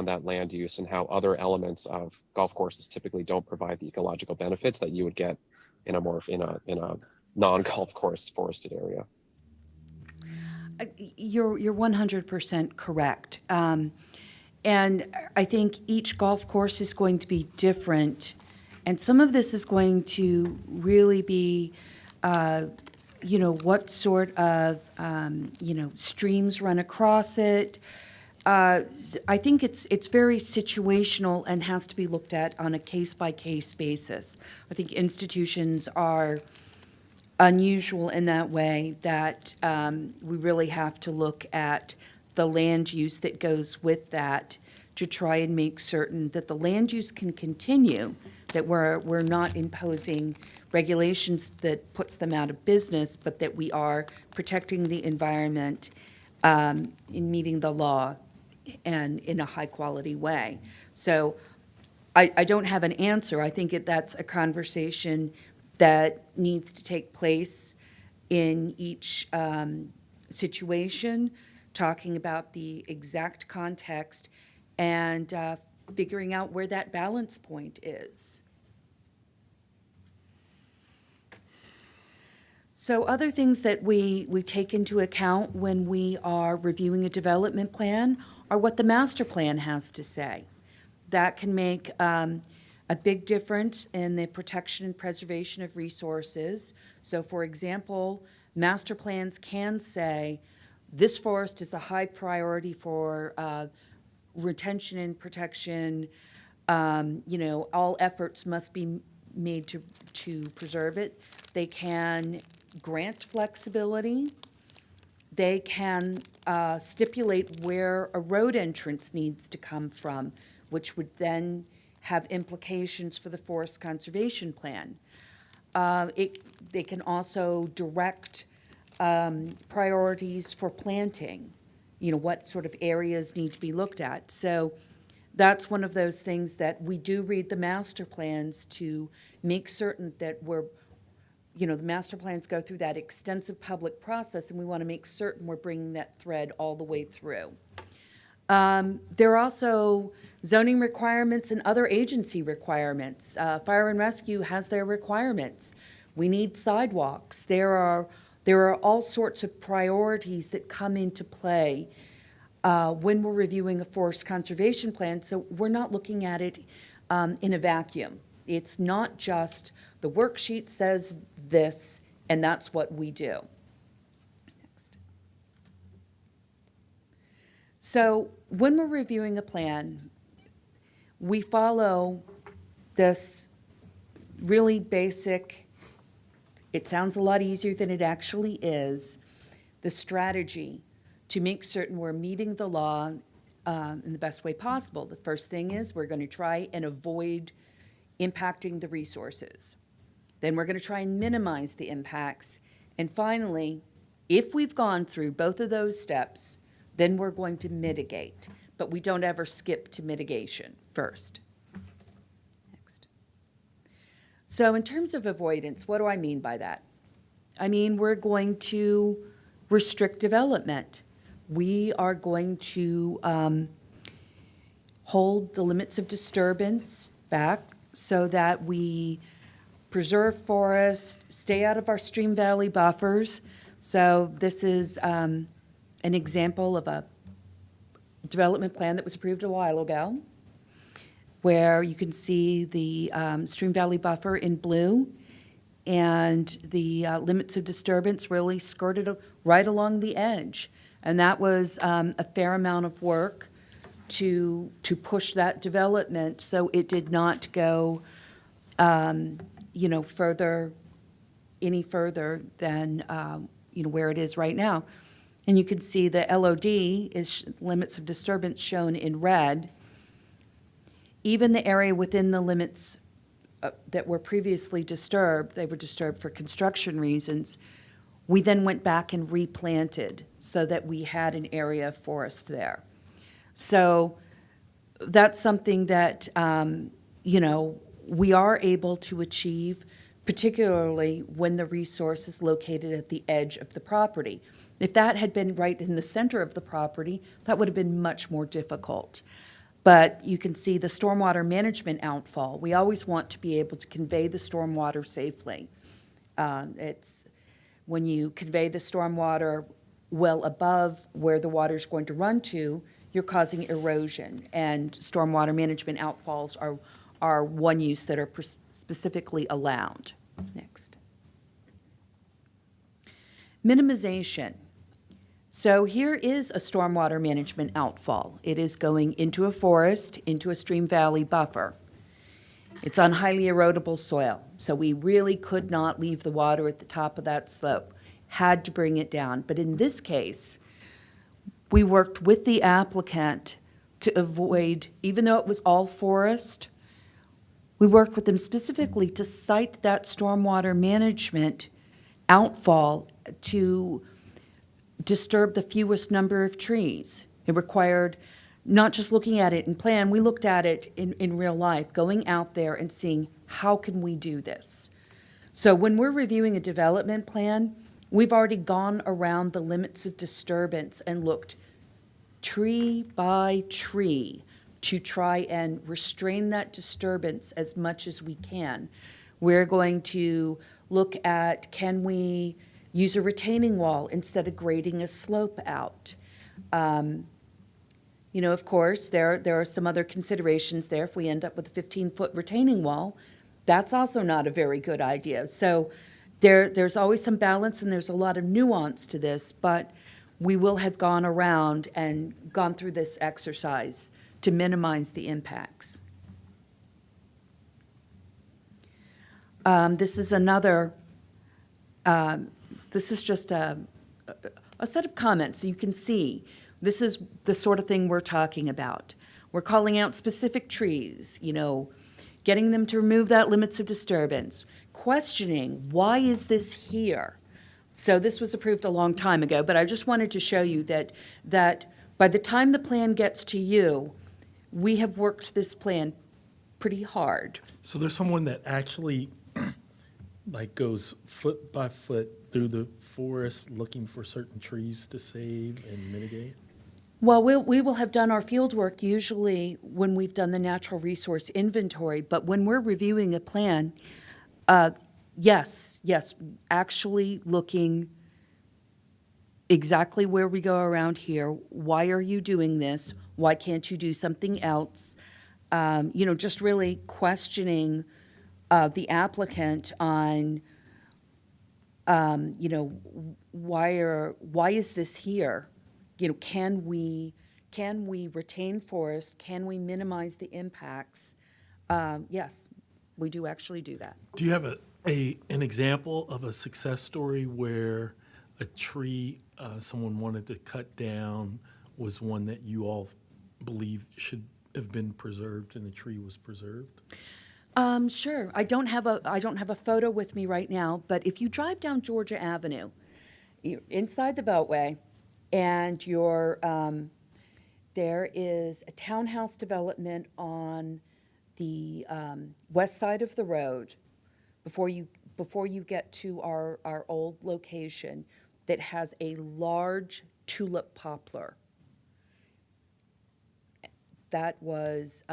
that land use and how other elements of golf courses typically don't provide the ecological benefits that you would get in a more in a non-golf course forested area. You're 100% correct. And I think each golf course is going to be different. And some of this is going to really be, what sort of, streams run across it. I think it's very situational and has to be looked at on a case-by-case basis. I think institutions are unusual in that way that we really have to look at the land use that goes with that to try and make certain that the land use can continue, that we're not imposing regulations that puts them out of business, but that we are protecting the environment in meeting the law and in a high-quality way. So I don't have an answer. I think that's a conversation that needs to take place in each situation, talking about the exact context and figuring out where that balance point is. So other things that we take into account when we are reviewing a development plan are what the master plan has to say. That can make a big difference in the protection and preservation of resources. So for example, master plans can say, this forest is a high priority for retention and protection. All efforts must be made to preserve it. They can grant flexibility. They can stipulate where a road entrance needs to come from, which would then have implications for the forest conservation plan. They can also direct priorities for planting, what sort of areas need to be looked at. So that's one of those things that we do read the master plans to make certain that the master plans go through that extensive public process, and we want to make certain we're bringing that thread all the way through. There are also zoning requirements and other agency requirements. Fire and Rescue has their requirements. We need sidewalks. There are all sorts of priorities that come into play when we're reviewing a forest conservation plan, so we're not looking at it in a vacuum. It's not just the worksheet says this, and that's what we do. Next. So when we're reviewing a plan, we follow this really basic, it sounds a lot easier than it actually is, the strategy to make certain we're meeting the law in the best way possible. The first thing is we're going to try and avoid impacting the resources. Then we're going to try and minimize the impacts. And finally, if we've gone through both of those steps, then we're going to mitigate. But we don't ever skip to mitigation first. Next. So in terms of avoidance, what do I mean by that? I mean, we're going to restrict development. We are going to hold the limits of disturbance back so that we preserve forests, stay out of our stream valley buffers. So this is an example of a development plan that was approved a while ago, where you can see the stream valley buffer in blue and the limits of disturbance really skirted right along the edge. And that was a fair amount of work to push that development so it did not go any further than where it is right now. And you can see the LOD is limits of disturbance shown in red. Even the area within the limits that were previously disturbed, they were disturbed for construction reasons, we then went back and replanted so that we had an area of forest there. So that's something that we are able to achieve, particularly when the resource is located at the edge of the property. If that had been right in the center of the property, that would have been much more difficult. But you can see the stormwater management outfall. We always want to be able to convey the stormwater safely. It's when you convey the stormwater well above where the water is going to run to, you're causing erosion. And stormwater management outfalls are one use that are specifically allowed. Next. Minimization. So here is a stormwater management outfall. It is going into a forest, into a stream valley buffer. It's on highly erodible soil, so we really could not leave the water at the top of that slope. Had to bring it down. But in this case, we worked with the applicant to avoid, even though it was all forest, we worked with them specifically to site that stormwater management outfall to disturb the fewest number of trees. It required not just looking at it in plan, we looked at it in real life, going out there and seeing how can we do this. So when we're reviewing a development plan, we've already gone around the limits of disturbance and looked tree by tree to try and restrain that disturbance as much as we can. We're going to look at, can we use a retaining wall instead of grading a slope out? Of course, there are some other considerations there. If we end up with a 15-foot retaining wall, that's also not a very good idea. So there's always some balance and there's a lot of nuance to this, but we will have gone around and gone through this exercise to minimize the impacts. This is another, this is just a set of comments so you can see this is the sort of thing we're talking about. We're calling out specific trees, getting them to remove that limits of disturbance, questioning, why is this here? So this was approved a long time ago, but I just wanted to show you that by the time the plan gets to you, we have worked this plan pretty hard. So there's someone that actually goes foot by foot through the forest looking for certain trees to save and mitigate? Well, we will have done our field work usually when we've done the natural resource inventory, but when we're reviewing a plan, yes, actually looking exactly where we go around here. Why are you doing this? Why can't you do something else? Just really questioning the applicant on, why is this here? Can we retain forest? Can we minimize the impacts? Yes, we do actually do that. Do you have an example of a success story where a tree someone wanted to cut down was one that you all believe should have been preserved and the tree was preserved? Sure. I don't have a photo with me right now, but if you drive down Georgia Avenue, you're inside the Beltway, and there is a townhouse development on the west side of the road before you get to our old location that has a large tulip poplar. That was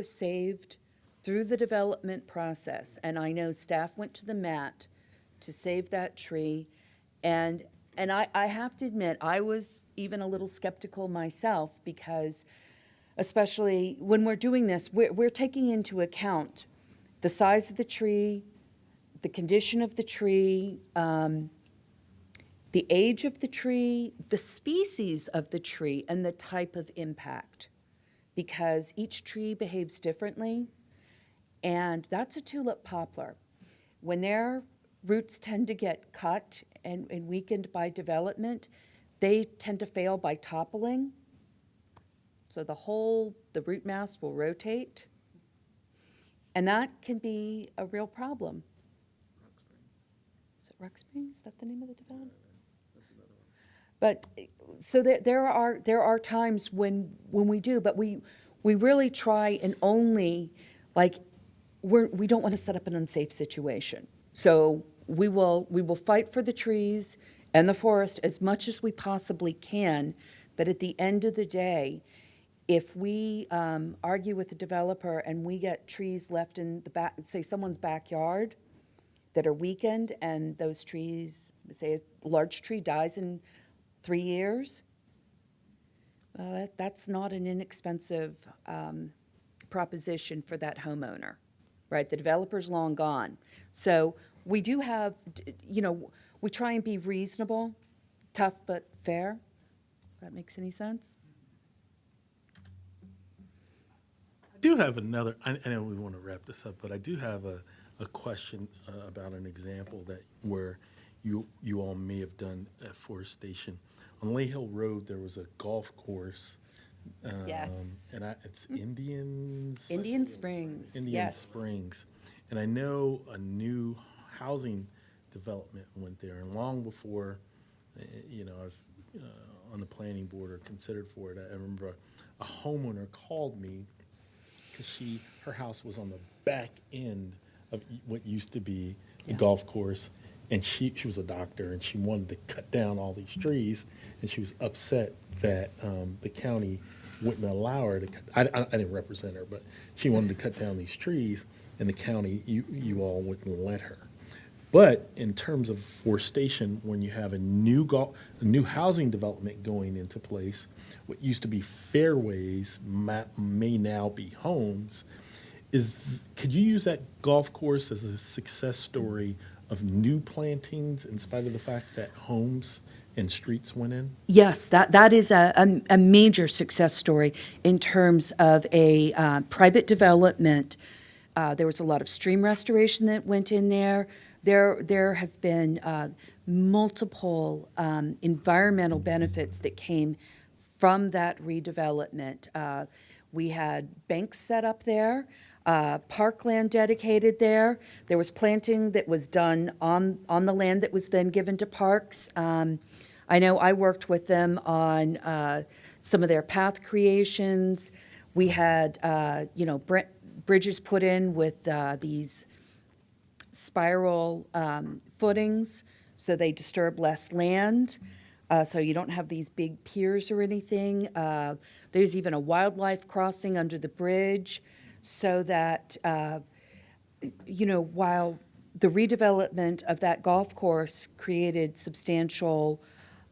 saved through the development process, and I know staff went to the mat to save that tree, and I have to admit, I was even a little skeptical myself because, especially when we're doing this, we're taking into account the size of the tree, the condition of the tree, the age of the tree, the species of the tree, and the type of impact, because each tree behaves differently, and that's a tulip poplar. When their roots tend to get cut and weakened by development, they tend to fail by toppling. So the root mass will rotate, and that can be a real problem. Is it Rock Springs? Is that the name of the development? But so there are times when we do, but we we really try and only, like, we don't want to set up an unsafe situation. So we will fight for the trees and the forest as much as we possibly can, but at the end of the day, if we argue with the developer and we get trees left in the back, say someone's backyard, that are weakened, and those trees, say a large tree dies in 3 years, well, that's not an inexpensive proposition for that homeowner, right? The developer's long gone. So we do have, we try and be reasonable, tough but fair. If that makes any sense? I do have another, I know we want to wrap this up, but I do have a question about an example where you all may have done afforestation. On Lay Hill Road, there was a golf course. Yes. And it's Indian Springs, Indian Springs. And I know a new housing development went there, and long before, I was on the planning board or considered for it, I remember a homeowner called me because her house was on the back end of what used to be the golf course, and she was a doctor, and she wanted to cut down all these trees, and she was upset that the county wouldn't allow her to cut. I didn't represent her, but she wanted to cut down these trees, and the county, you all wouldn't let her. But in terms of forestation, when you have a new housing development going into place, what used to be fairways may now be homes. Could you use that golf course as a success story of new plantings in spite of the fact that homes and streets went in? Yes, that is a major success story in terms of a private development. There was a lot of stream restoration that went in there. There have been multiple environmental benefits that came from that redevelopment. We had banks set up there, parkland dedicated there. There was planting that was done on the land that was then given to parks. I know I worked with them on some of their path creations. We had, bridges put in with these spiral footings, so they disturb less land, so you don't have these big piers or anything. There's even a wildlife crossing under the bridge, so that, while the redevelopment of that golf course created substantial,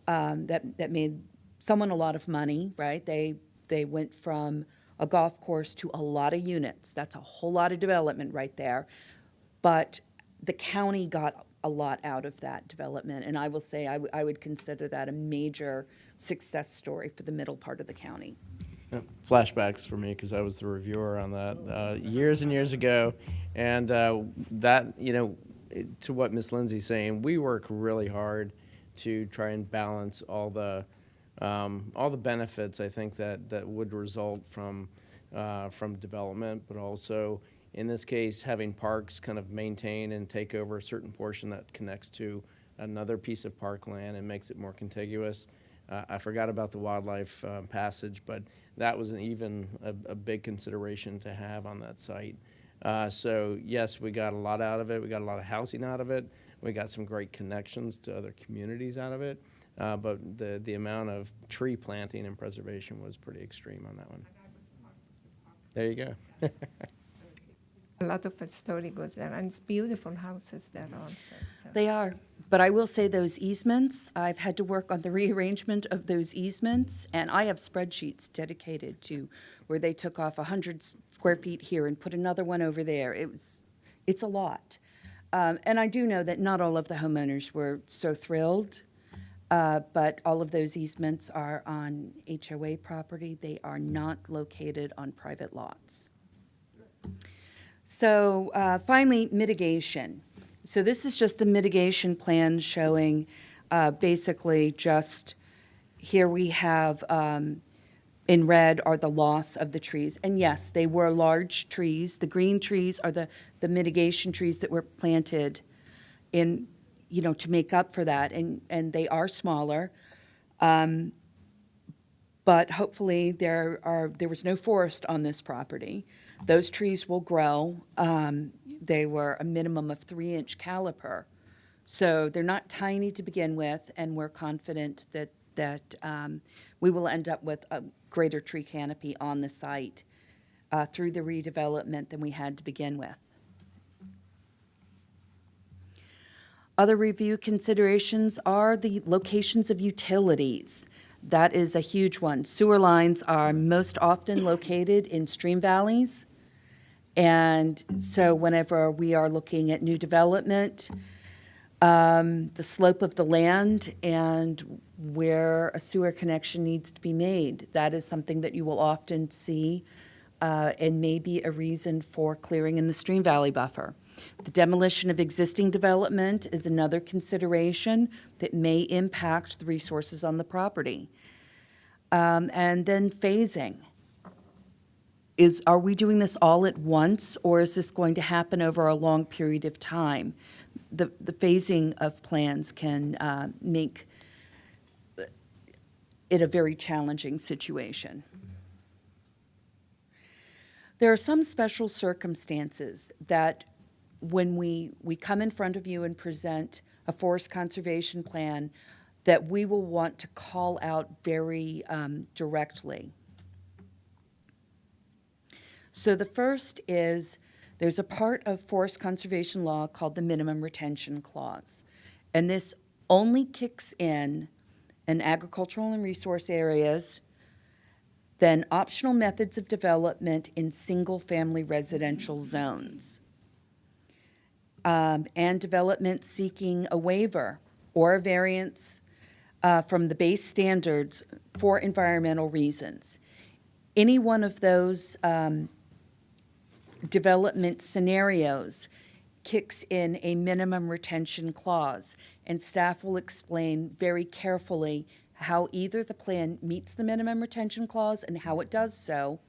that made someone a lot of money, right? They went from a golf course to a lot of units. That's a whole lot of development right there. But the county got a lot out of that development, and I will say I would consider that a major success story for the middle part of the county. Flashbacks for me, because I was the reviewer on that years and years ago, and that, to what Ms. Lindsay's saying, we work really hard to try and balance all the benefits I think that would result from development, but also in this case having parks kind of maintain and take over a certain portion that connects to another piece of parkland and makes it more contiguous. I forgot about the wildlife passage, but that was even a big consideration to have on that site. So yes, we got a lot out of it. We got a lot of housing out of it. We got some great connections to other communities out of it. But the amount of tree planting and preservation was pretty extreme on that one. There you go. A lot of historic goes there, and it's beautiful houses there also. So. They are. But I will say those easements, I've had to work on the rearrangement of those easements, and I have spreadsheets dedicated to where they took off 100 square feet here and put another one over there. It's a lot. And I do know that not all of the homeowners were so thrilled, but all of those easements are on HOA property. They are not located on private lots. So finally, mitigation. So this is just a mitigation plan showing basically just, here we have in red are the loss of the trees. And yes, they were large trees. The green trees are the mitigation trees that were planted in, to make up for that. And they are smaller. but hopefully there was no forest on this property. Those trees will grow. They were a minimum of 3-inch caliper. So they're not tiny to begin with, and we're confident that we will end up with a greater tree canopy on the site through the redevelopment than we had to begin with. Other review considerations are the locations of utilities. That is a huge one. Sewer lines are most often located in stream valleys. And so whenever we are looking at new development, the slope of the land and where a sewer connection needs to be made, that is something that you will often see and may be a reason for clearing in the stream valley buffer. The demolition of existing development is another consideration that may impact the resources on the property. And then phasing. Are we doing this all at once, or is this going to happen over a long period of time? The phasing of plans can make it a very challenging situation. There are some special circumstances that when we come in front of you and present a forest conservation plan that we will want to call out very directly. So the first is there's a part of forest conservation law called the minimum retention clause. And this only kicks in agricultural and resource areas, then optional methods of development in single-family residential zones, and development seeking a waiver or a variance from the base standards for environmental reasons. Any one of those development scenarios kicks in a minimum retention clause, and staff will explain very carefully how either the plan meets the minimum retention clause and how it does so,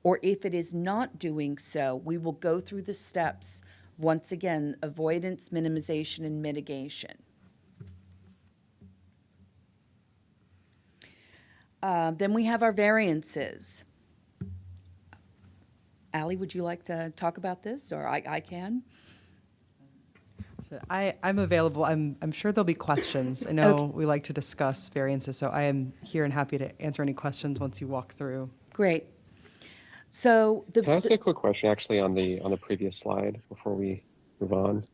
or if it is not doing so, we will go through the steps, once again, avoidance, minimization, and mitigation. Then we have our variances. Allie, would you like to talk about this, or I can? So I'm available. I'm sure there'll be questions. I know we like to discuss variances, so I am here and happy to answer any questions once you walk through. Great. So Can I ask a quick question actually on the previous slide before we move on?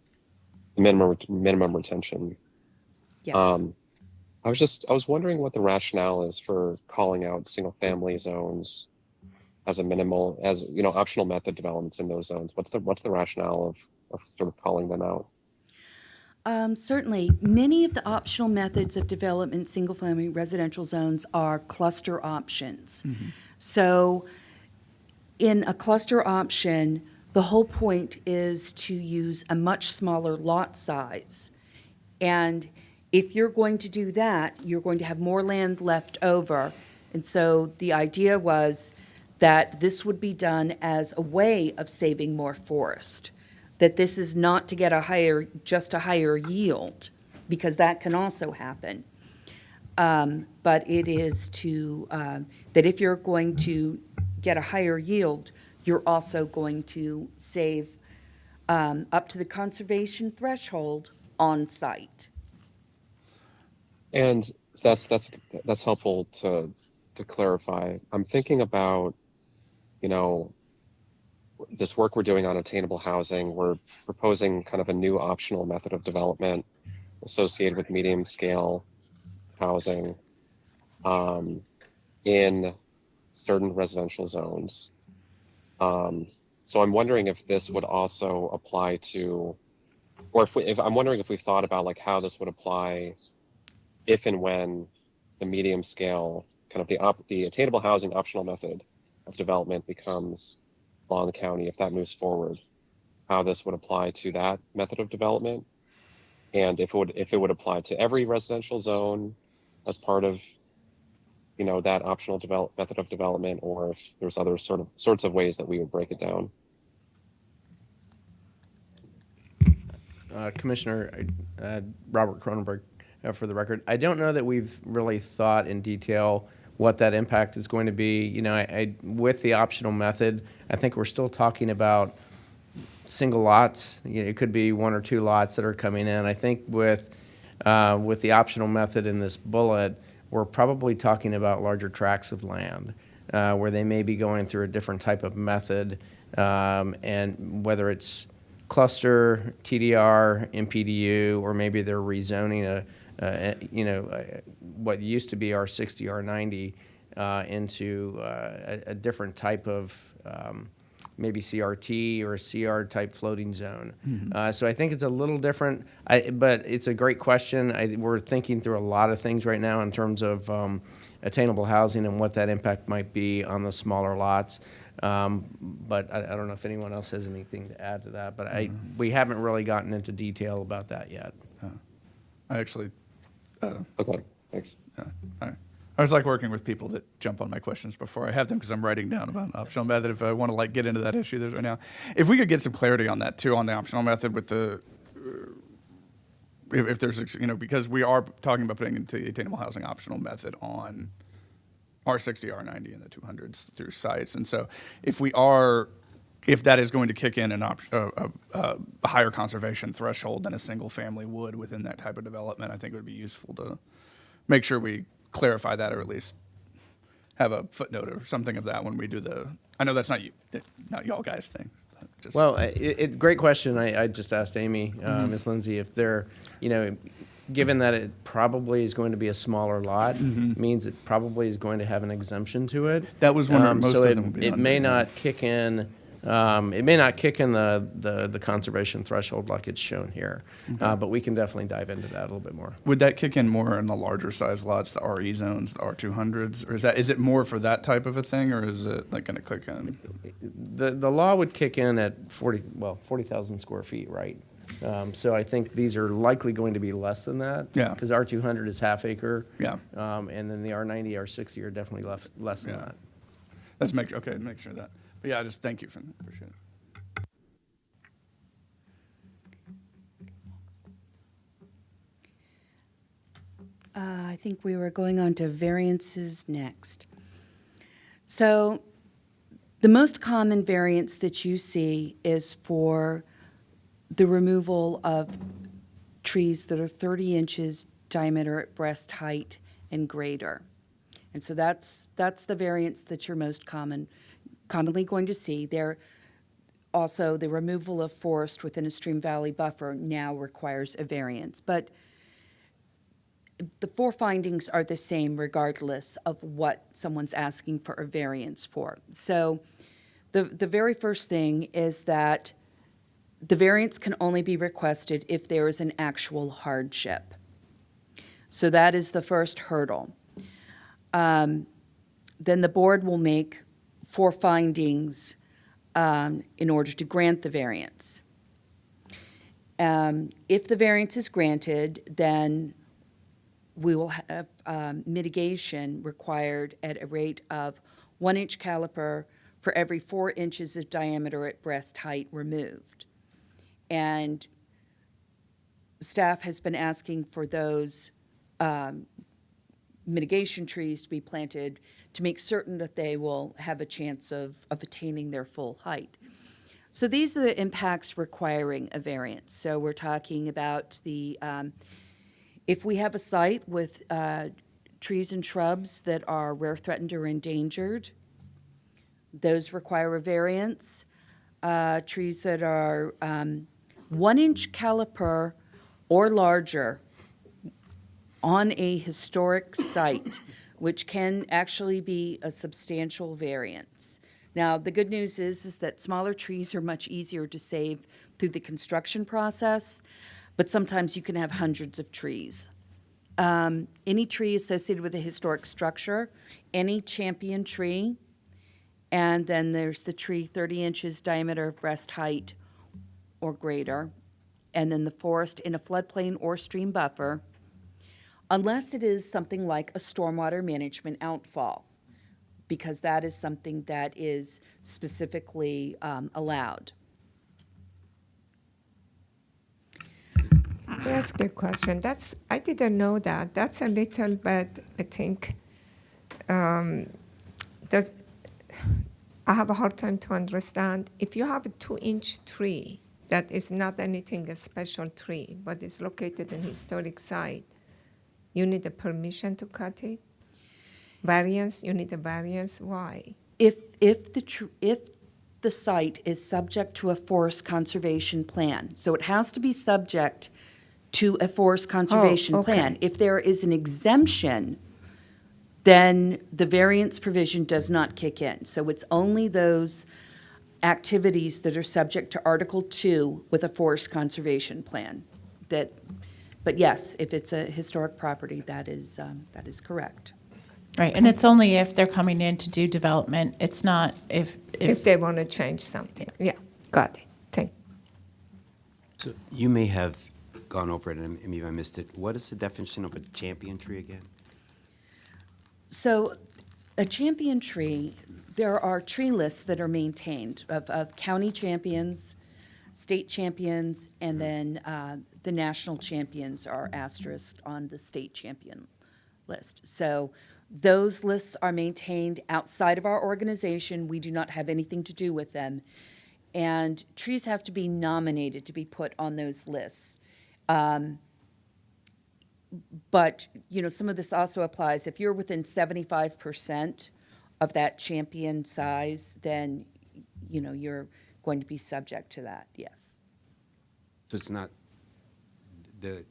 The minimum retention. yes. I was wondering what the rationale is for calling out single family zones as optional method developments in those zones. What's the rationale of sort of calling them out? Certainly, many of the optional methods of development single-family residential zones are cluster options. Mm-hmm. So in a cluster option, the whole point is to use a much smaller lot size. And if you're going to do that, you're going to have more land left over. And so the idea was that this would be done as a way of saving more forest. That this is not to get just a higher yield, because that can also happen. But it is that if you're going to get a higher yield, you're also going to save up to the conservation threshold on site. And that's helpful to clarify. I'm thinking about, this work we're doing on attainable housing. We're proposing kind of a new optional method of development associated with medium scale housing in certain residential zones. So I'm wondering if this would also apply to, or I'm wondering if we've thought about like how this would apply if and when the medium scale, kind of the attainable housing optional method of development becomes law in the county, if that moves forward, how this would apply to that method of development, and if it would apply to every residential zone as part of that optional method of development, or if there's other sorts of ways that we would break it down. Commissioner Robert Cronenberg, for the record, I don't know that we've really thought in detail what that impact is going to be. You know, with the optional method, I think we're still talking about single lots. You know, it could be 1 or 2 lots that are coming in. I think with the optional method in this bullet, we're probably talking about larger tracts of land where they may be going through a different type of method, and whether it's cluster, TDR, MPDU, or maybe they're rezoning what used to be R60, R90 into a different type of maybe CRT or a CR type floating zone. So I think it's a little different, but it's a great question. We're thinking through a lot of things right now in terms of attainable housing and what that impact might be on the smaller lots. But I don't know if anyone else has anything to add to that, but we haven't really gotten into detail about that yet. I actually, Okay, thanks. I was like working with people that jump on my questions before I have them because I'm writing down about optional method if I want to like get into that issue there's right now. If we could get some clarity on that too, on the optional method with the, if there's, because we are talking about putting into the attainable housing optional method on R60, R90, and the 200s through sites. And so if that is going to kick in a higher conservation threshold than a single family would within that type of development, I think it would be useful to make sure we clarify that, or at least have a footnote or something of that when we do I know that's not y'all guys' thing. Well, great question. I just asked Amy, Ms. Lindsay, if they're, given that it probably is going to be a smaller lot, means it probably is going to have an exemption to it. That was one most so of them would be it may not kick in. It may not kick in the conservation threshold like it's shown here, but we can definitely dive into that a little bit more. Would that kick in more in the larger size lots, the RE zones, the R200s, or is it more for that type of a thing, or is it like going to kick in? The law would kick in at 40,000 square feet, right? So I think these are likely going to be less than that. Yeah. Because R200 is half acre. Yeah. And then the R90, R60 are definitely less than that. Let's make sure of that. But yeah, just thank you for that. Appreciate it. I think we were going on to variances next. So the most common variance that you see is for the removal of trees that are 30 inches diameter at breast height and greater. And so that's the variance that you're most commonly going to see. There also, the removal of forest within a stream valley buffer now requires a variance. But the 4 findings are the same regardless of what someone's asking for a variance for. So the very first thing is that the variance can only be requested if there is an actual hardship. So that is the first hurdle. Then the board will make 4 findings in order to grant the variance. If the variance is granted, then we will have mitigation required at a rate of 1 inch caliper for every 4 inches of diameter at breast height removed. And staff has been asking for those mitigation trees to be planted to make certain that they will have a chance of attaining their full height. So these are the impacts requiring a variance. So we're talking about if we have a site with trees and shrubs that are rare, threatened, or endangered, those require a variance. Trees that are 1 inch caliper or larger on a historic site, which can actually be a substantial variance. Now, the good news is that smaller trees are much easier to save through the construction process, but sometimes you can have hundreds of trees. Any tree associated with a historic structure, any champion tree, and then there's the tree 30 inches diameter of breast height or greater, and then the forest in a floodplain or stream buffer, unless it is something like a stormwater management outfall, because that is something that is specifically allowed. May I ask you a question? I didn't know that. That's a little bit, I think, does, I have a hard time to understand, if you have a 2-inch tree that is not anything a special tree, but is located in historic site, you need a permission to cut it? Variance, you need a variance, why? If the site is subject to a forest conservation plan, so it has to be subject to a forest conservation okay. plan. If there is an exemption, then the variance provision does not kick in. So it's only those activities that are subject to Article 2 with a forest conservation plan. But yes, if it's a historic property, that is correct. Right, and it's only if they're coming in to do development. It's not if If they want to change something, yeah, got it, thank So you may have gone over it, and maybe I missed it. What is the definition of a champion tree again? So a champion tree, there are tree lists that are maintained of county champions, state champions, and then the national champions are asterisked on the state champion list. So those lists are maintained outside of our organization. We do not have anything to do with them. And trees have to be nominated to be put on those lists. But, some of this also applies, if you're within 75% of that champion size, then, you're going to be subject to that, yes. So it's not the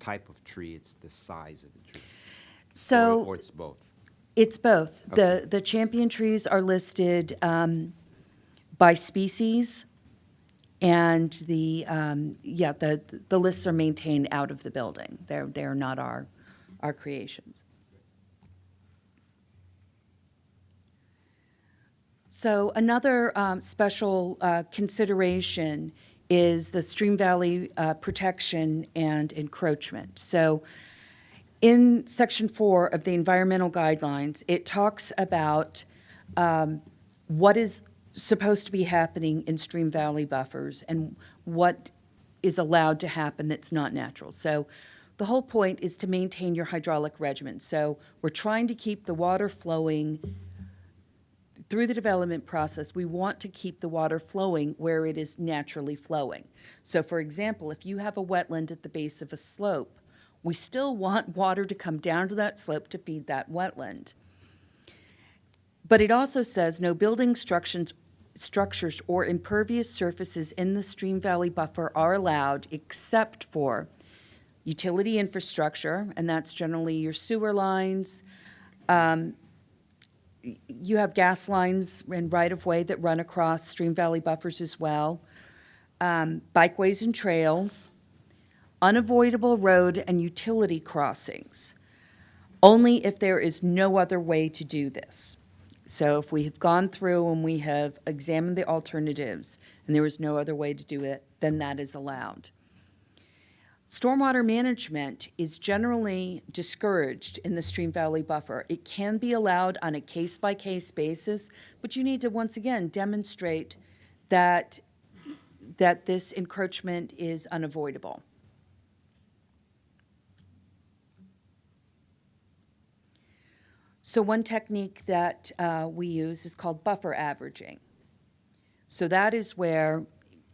type of tree, it's the size of the tree? So Or it's both? it's both. Okay. The champion trees are listed by species, and the lists are maintained out of the building. They're not our creations. So another special consideration is the stream valley protection and encroachment. So in Section 4 of the environmental guidelines, it talks about what is supposed to be happening in stream valley buffers and what is allowed to happen that's not natural. So the whole point is to maintain your hydraulic regimen. So we're trying to keep the water flowing through the development process. We want to keep the water flowing where it is naturally flowing. So for example, if you have a wetland at the base of a slope, we still want water to come down to that slope to feed that wetland. But it also says no building structures or impervious surfaces in the stream valley buffer are allowed except for utility infrastructure, and that's generally your sewer lines. You have gas lines and right-of-way that run across stream valley buffers as well. Bikeways and trails, unavoidable road and utility crossings, only if there is no other way to do this. So if we have gone through and we have examined the alternatives and there is no other way to do it, then that is allowed. Stormwater management is generally discouraged in the stream valley buffer. It can be allowed on a case-by-case basis, but you need to once again demonstrate that this encroachment is unavoidable. So one technique that we use is called buffer averaging. So that is where,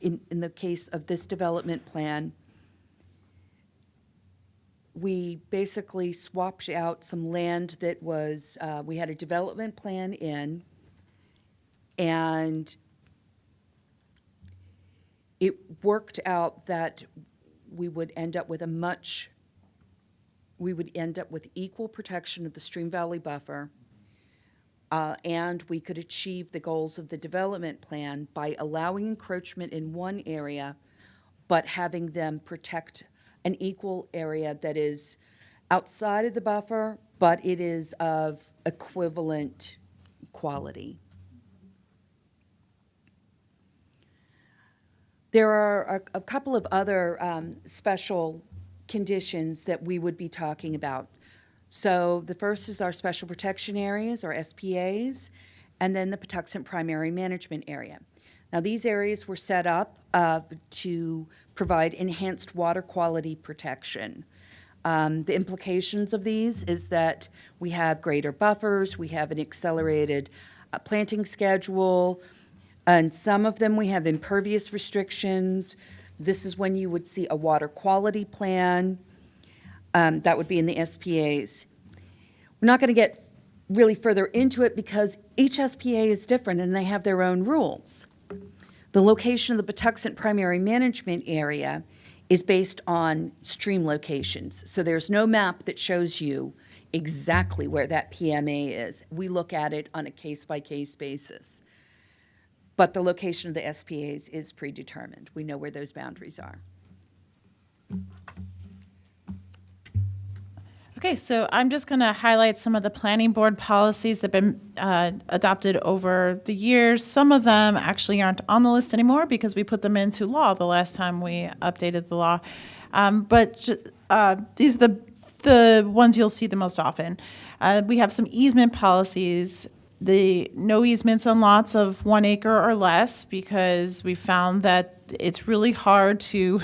in the case of this development plan, we basically swapped out some land that was, we had a development plan in, and it worked out that we would end up with equal protection of the stream valley buffer, and we could achieve the goals of the development plan by allowing encroachment in one area, but having them protect an equal area that is outside of the buffer, but it is of equivalent quality. There are a couple of other special conditions that we would be talking about. So the first is our special protection areas, or SPAs, and then the Patuxent Primary Management Area. Now, these areas were set up to provide enhanced water quality protection. The implications of these is that we have greater buffers, we have an accelerated planting schedule, and some of them we have impervious restrictions. This is when you would see a water quality plan. That would be in the SPAs. We're not going to get really further into it because each SPA is different and they have their own rules. The location of the Patuxent Primary Management Area is based on stream locations. So there's no map that shows you exactly where that PMA is. We look at it on a case-by-case basis. But the location of the SPAs is predetermined. We know where those boundaries are. Okay, so I'm just going to highlight some of the planning board policies that have been adopted over the years. Some of them actually aren't on the list anymore because we put them into law the last time we updated the law. These are the ones you'll see the most often. We have some easement policies. The no easements on lots of 1 acre or less because we found that it's really hard to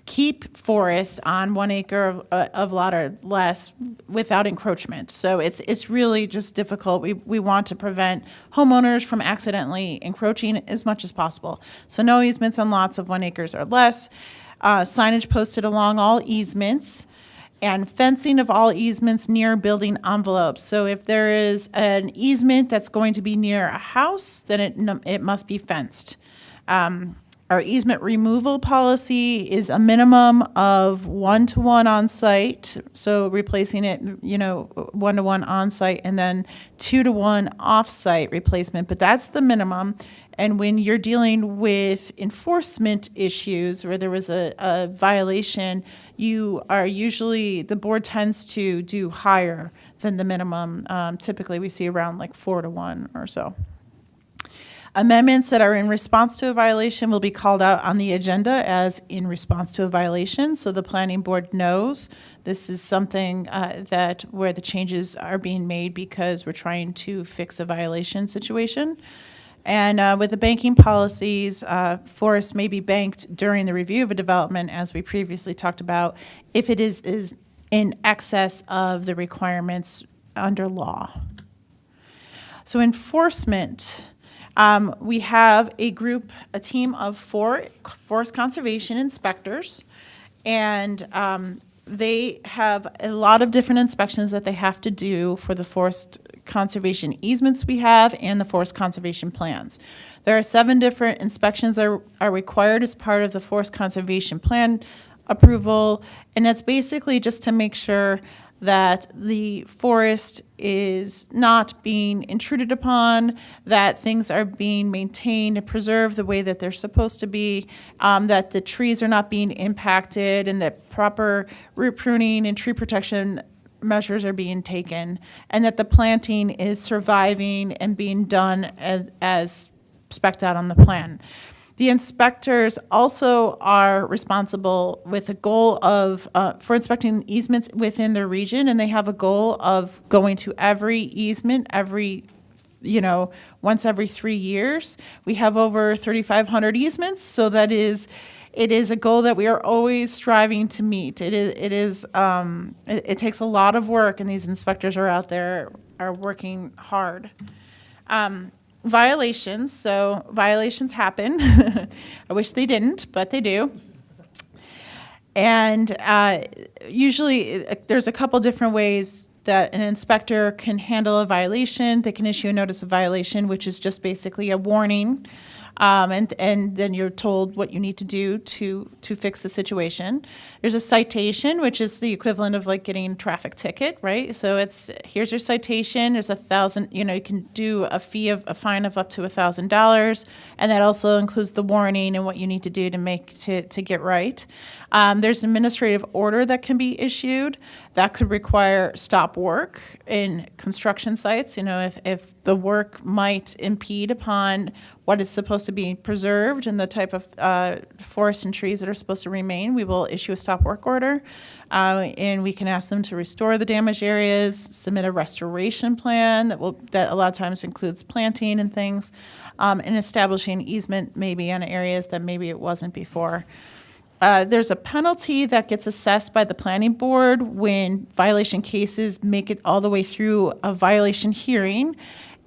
keep forest on 1 acre of lot or less without encroachment. So it's really just difficult. We want to prevent homeowners from accidentally encroaching as much as possible. So no easements on lots of 1 acre or less. Signage posted along all easements, and fencing of all easements near building envelopes. So if there is an easement that's going to be near a house, then it must be fenced. Our easement removal policy is a minimum of 1-to-1 on site, so replacing it, 1-to-1 on site, and then 2-to-1 off site replacement, but that's the minimum. And when you're dealing with enforcement issues where there was a violation, the board tends to do higher than the minimum. Typically, we see around like 4-to-1 or so. Amendments that are in response to a violation will be called out on the agenda as in response to a violation, so the planning board knows this is something where the changes are being made because we're trying to fix a violation situation. And with the banking policies, forests may be banked during the review of a development, as we previously talked about, if it is in excess of the requirements under law. So enforcement. We have a team of 4 forest conservation inspectors, and they have a lot of different inspections that they have to do for the forest conservation easements we have and the forest conservation plans. There are 7 different inspections that are required as part of the forest conservation plan approval, and that's basically just to make sure that the forest is not being intruded upon, that things are being maintained and preserved the way that they're supposed to be, that the trees are not being impacted, and that proper root pruning and tree protection measures are being taken, and that the planting is surviving and being done as spec'd out on the plan. The inspectors also are responsible with a goal of, for inspecting easements within their region, and they have a goal of going to every easement once every 3 years. We have over 3,500 easements, so it is a goal that we are always striving to meet. It takes a lot of work, and these inspectors are out there are working hard. Violations, so violations happen. I wish they didn't, but they do. And usually there's a couple different ways that an inspector can handle a violation. They can issue a notice of violation, which is just basically a warning. And then you're told what you need to do to fix the situation. There's a citation, which is the equivalent of like getting a traffic ticket, right? So here's your citation. There's $1,000. You can do a fine of up to $1,000, and that also includes the warning and what you need to do to get right. There's an administrative order that can be issued that could require stop work in construction sites. If the work might impede upon what is supposed to be preserved and the type of forests and trees that are supposed to remain, we will issue a stop work order. And we can ask them to restore the damaged areas, submit a restoration plan that a lot of times includes planting and things, and establishing easement maybe on areas that maybe it wasn't before. There's a penalty that gets assessed by the planning board when violation cases make it all the way through a violation hearing.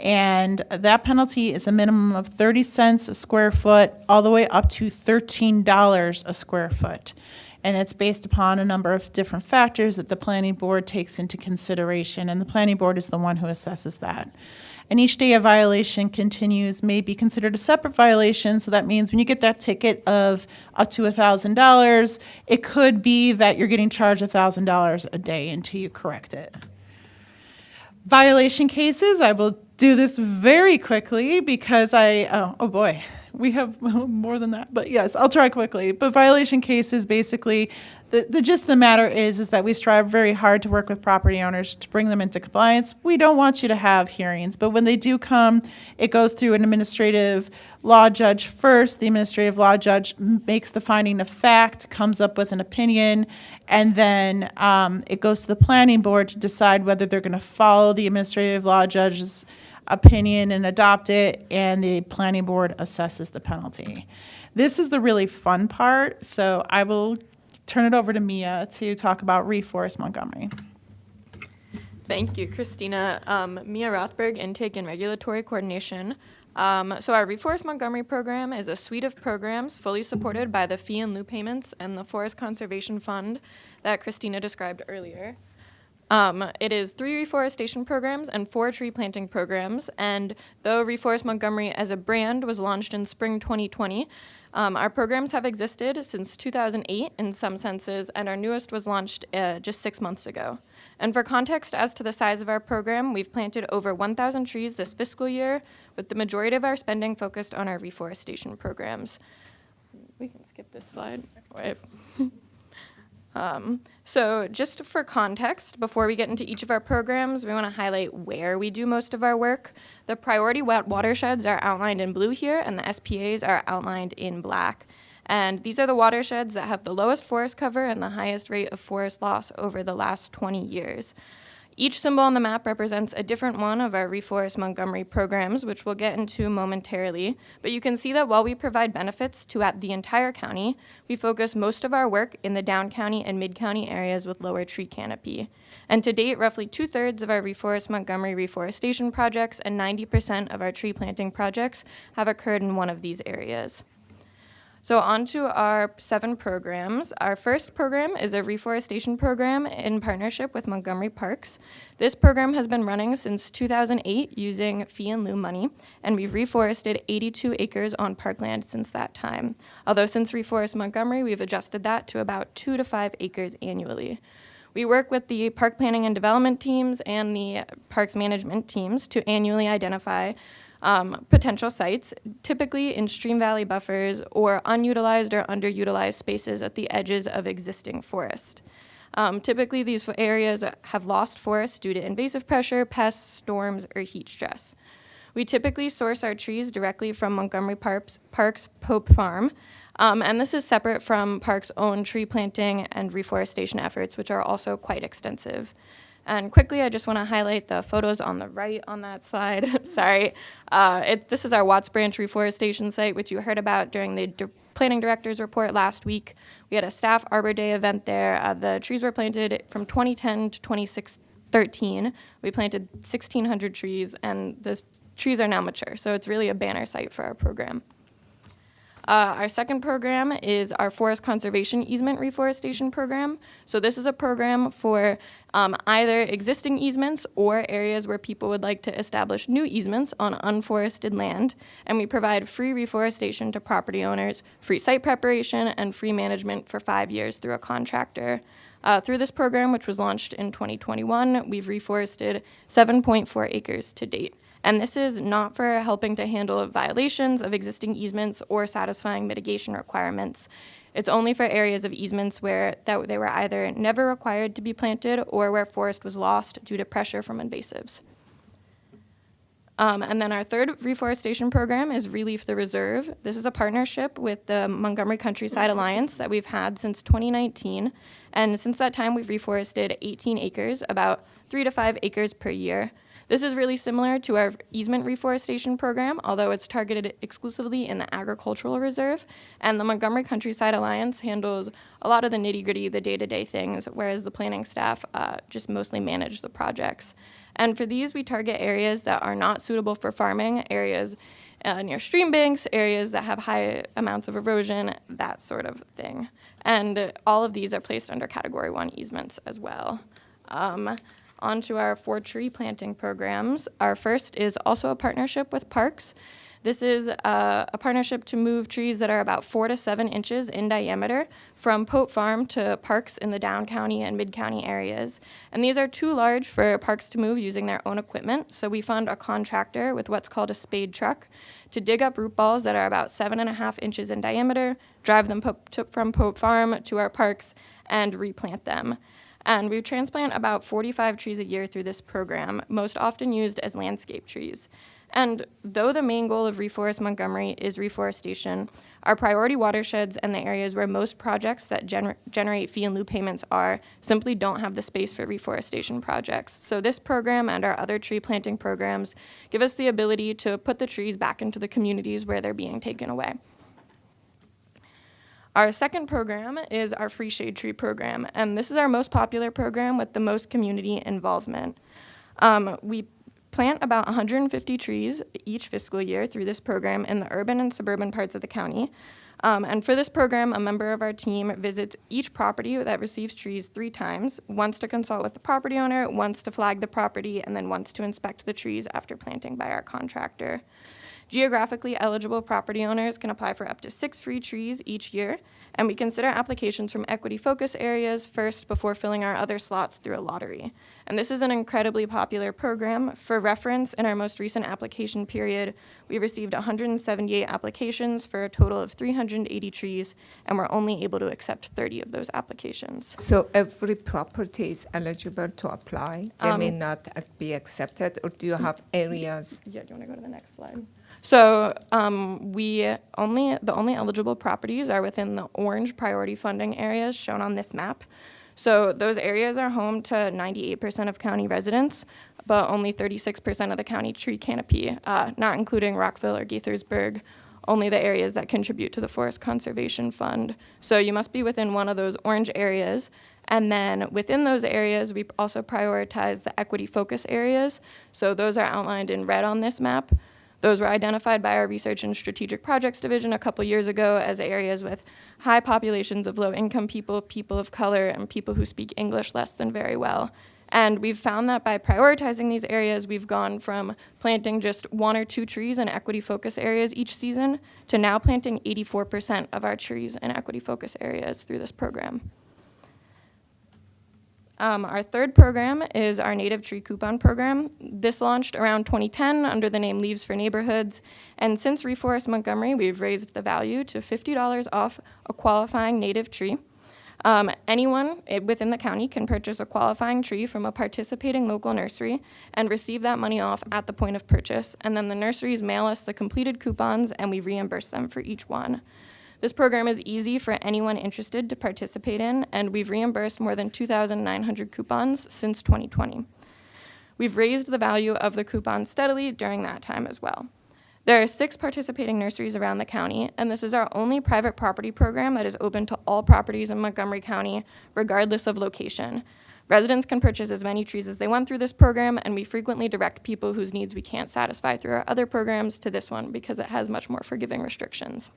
And that penalty is a minimum of 30 cents a square foot, all the way up to $13 a square foot. And it's based upon a number of different factors that the planning board takes into consideration, and the planning board is the one who assesses that. And each day a violation continues may be considered a separate violation, so that means when you get that ticket of up to $1,000, it could be that you're getting charged $1,000 a day until you correct it. Violation cases, I will do this very quickly because oh boy, we have more than that, but yes, I'll try quickly. But violation cases, basically, the gist of the matter is that we strive very hard to work with property owners to bring them into compliance. We don't want you to have hearings, but when they do come, it goes through an administrative law judge first. The administrative law judge makes the finding of fact, comes up with an opinion, and then it goes to the planning board to decide whether they're going to follow the administrative law judge's opinion and adopt it, and the planning board assesses the penalty. This is the really fun part, so I will turn it over to Mia to talk about Reforest Montgomery. Thank you, Christina. Mia Rothberg, Intake and Regulatory Coordination. So our Reforest Montgomery program is a suite of programs fully supported by the fee and lieu payments and the Forest Conservation Fund that Christina described earlier. It is 3 reforestation programs and 4 tree planting programs, and though Reforest Montgomery as a brand was launched in spring 2020, our programs have existed since 2008 in some senses, and our newest was launched just 6 months ago. And for context as to the size of our program, we've planted over 1,000 trees this fiscal year, with the majority of our spending focused on our reforestation programs. We can skip this slide. So just for context, before we get into each of our programs, we want to highlight where we do most of our work. The priority watersheds are outlined in blue here, and the SPAs are outlined in black. And these are the watersheds that have the lowest forest cover and the highest rate of forest loss over the last 20 years. Each symbol on the map represents a different one of our Reforest Montgomery programs, which we'll get into momentarily. But you can see that while we provide benefits to the entire county, we focus most of our work in the down county and mid county areas with lower tree canopy. And to date, roughly 2/3 of our Reforest Montgomery reforestation projects and 90% of our tree planting projects have occurred in one of these areas. So on to our 7 programs. Our first program is a reforestation program in partnership with Montgomery Parks. This program has been running since 2008 using fee and lieu money, and we've reforested 82 acres on parkland since that time. Although since Reforest Montgomery, we've adjusted that to about 2 to 5 acres annually. We work with the park planning and development teams and the parks management teams to annually identify potential sites, typically in stream valley buffers or unutilized or underutilized spaces at the edges of existing forest. Typically, these areas have lost forest due to invasive pressure, pests, storms, or heat stress. We typically source our trees directly from Montgomery Park's Pope Farm, and this is separate from Park's own tree planting and reforestation efforts, which are also quite extensive. And quickly, I just want to highlight the photos on the right on that slide. Sorry. This is our Watts Branch reforestation site, which you heard about during the planning director's report last week. We had a staff Arbor Day event there. The trees were planted from 2010 to 2013. We planted 1,600 trees, and the trees are now mature. So it's really a banner site for our program. Our second program is our Forest Conservation Easement Reforestation Program. So this is a program for either existing easements or areas where people would like to establish new easements on unforested land. And we provide free reforestation to property owners, free site preparation, and free management for 5 years through a contractor. Through this program, which was launched in 2021, we've reforested 7.4 acres to date. And this is not for helping to handle violations of existing easements or satisfying mitigation requirements. It's only for areas of easements where they were either never required to be planted or where forest was lost due to pressure from invasives. And then our third reforestation program is Relief the Reserve. This is a partnership with the Montgomery Countryside Alliance that we've had since 2019. And since that time, we've reforested 18 acres, about 3 to 5 acres per year. This is really similar to our easement reforestation program, although it's targeted exclusively in the agricultural reserve, and the Montgomery Countryside Alliance handles a lot of the nitty-gritty, the day-to-day things, whereas the planning staff just mostly manage the projects. And for these, we target areas that are not suitable for farming, areas near stream banks, areas that have high amounts of erosion, that sort of thing. And all of these are placed under Category 1 easements as well. On to our 4 tree planting programs. Our first is also a partnership with parks. This is a partnership to move trees that are about 4 to 7 inches in diameter from Pope Farm to parks in the down county and mid county areas. And these are too large for parks to move using their own equipment, so we fund a contractor with what's called a spade truck to dig up root balls that are about 7.5 inches in diameter, drive them from Pope Farm to our parks, and replant them. And we transplant about 45 trees a year through this program, most often used as landscape trees. And though the main goal of Reforest Montgomery is reforestation, our priority watersheds and the areas where most projects that generate fee and lieu payments are simply don't have the space for reforestation projects. So this program and our other tree planting programs give us the ability to put the trees back into the communities where they're being taken away. Our second program is our free shade tree program, and this is our most popular program with the most community involvement. We plant about 150 trees each fiscal year through this program in the urban and suburban parts of the county. And for this program, a member of our team visits each property that receives trees 3 times, once to consult with the property owner, once to flag the property, and then once to inspect the trees after planting by our contractor. Geographically eligible property owners can apply for up to 6 free trees each year, and we consider applications from equity focus areas first before filling our other slots through a lottery. And this is an incredibly popular program. For reference, in our most recent application period, we received 178 applications for a total of 380 trees, and we're only able to accept 30 of those applications. So every property is eligible to apply? They may not be accepted, or do you have areas? Yeah, do you want to go to the next slide? So the only eligible properties are within the orange priority funding areas shown on this map. So those areas are home to 98% of county residents, but only 36% of the county tree canopy, not including Rockville or Gaithersburg, only the areas that contribute to the Forest Conservation Fund. So you must be within one of those orange areas. And then within those areas, we also prioritize the equity focus areas. So those are outlined in red on this map. Those were identified by our Research and Strategic Projects Division a couple years ago as areas with high populations of low-income people, people of color, and people who speak English less than very well. And we've found that by prioritizing these areas, we've gone from planting just 1 or 2 trees in equity focus areas each season to now planting 84% of our trees in equity focus areas through this program. Our third program is our Native Tree Coupon Program. This launched around 2010 under the name Leaves for Neighborhoods, and since Reforest Montgomery, we've raised the value to $50 off a qualifying native tree. Anyone within the county can purchase a qualifying tree from a participating local nursery and receive that money off at the point of purchase, and then the nurseries mail us the completed coupons and we reimburse them for each one. This program is easy for anyone interested to participate in, and we've reimbursed more than 2,900 coupons since 2020. We've raised the value of the coupons steadily during that time as well. There are 6 participating nurseries around the county, and this is our only private property program that is open to all properties in Montgomery County, regardless of location. Residents can purchase as many trees as they want through this program, and we frequently direct people whose needs we can't satisfy through our other programs to this one because it has much more forgiving restrictions.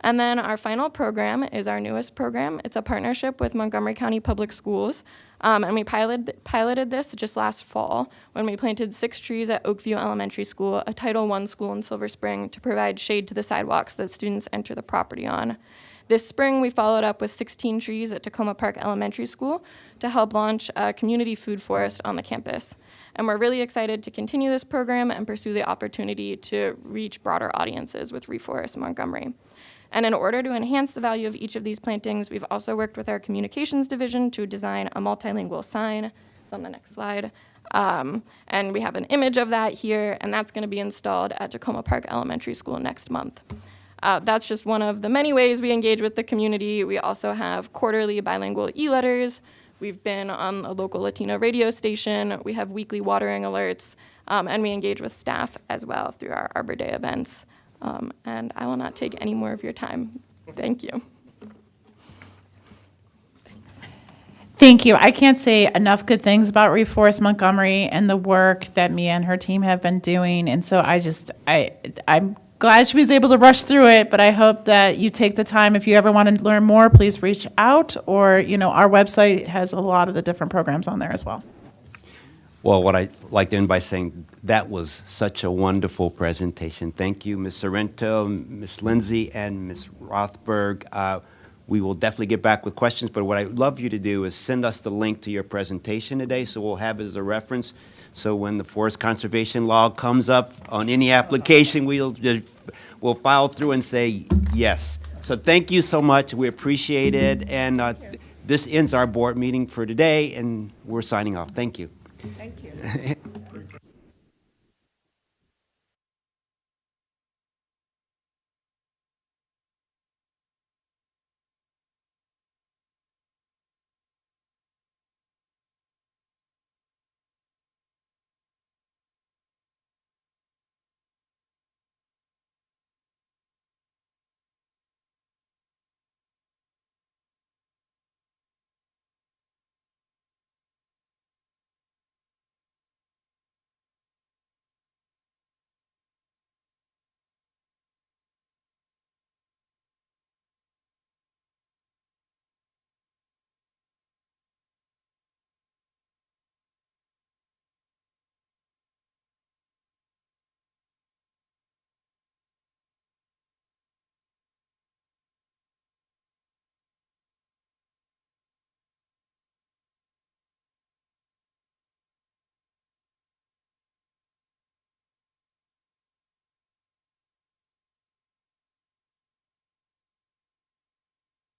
And then our final program is our newest program. It's a partnership with Montgomery County Public Schools, and we piloted this just last fall when we planted 6 trees at Oakview Elementary School, a Title I school in Silver Spring, to provide shade to the sidewalks that students enter the property on. This spring, we followed up with 16 trees at Tacoma Park Elementary School to help launch a community food forest on the campus. And we're really excited to continue this program and pursue the opportunity to reach broader audiences with Reforest Montgomery. And in order to enhance the value of each of these plantings, we've also worked with our communications division to design a multilingual sign. It's on the next slide. And we have an image of that here, and that's going to be installed at Tacoma Park Elementary School next month. That's just one of the many ways we engage with the community. We also have quarterly bilingual e-letters. We've been on a local Latino radio station. We have weekly watering alerts, and we engage with staff as well through our Arbor Day events. And I will not take any more of your time. Thank you. Thank you. I can't say enough good things about Reforest Montgomery and the work that Mia and her team have been doing. And so I'm glad she was able to rush through it, but I hope that you take the time. If you ever want to learn more, please reach out, or, our website has a lot of the different programs on there as well. Well, what I'd like to end by saying, that was such a wonderful presentation. Thank you, Ms. Sorrento, Ms. Lindsay, and Ms. Rothberg. We will definitely get back with questions, but what I'd love you to do is send us the link to your presentation today, so we'll have it as a reference. So when the forest conservation law comes up on any application, we'll file through and say yes. So thank you so much. We appreciate it. And this ends our board meeting for today, and we're signing off. Thank you. Thank you.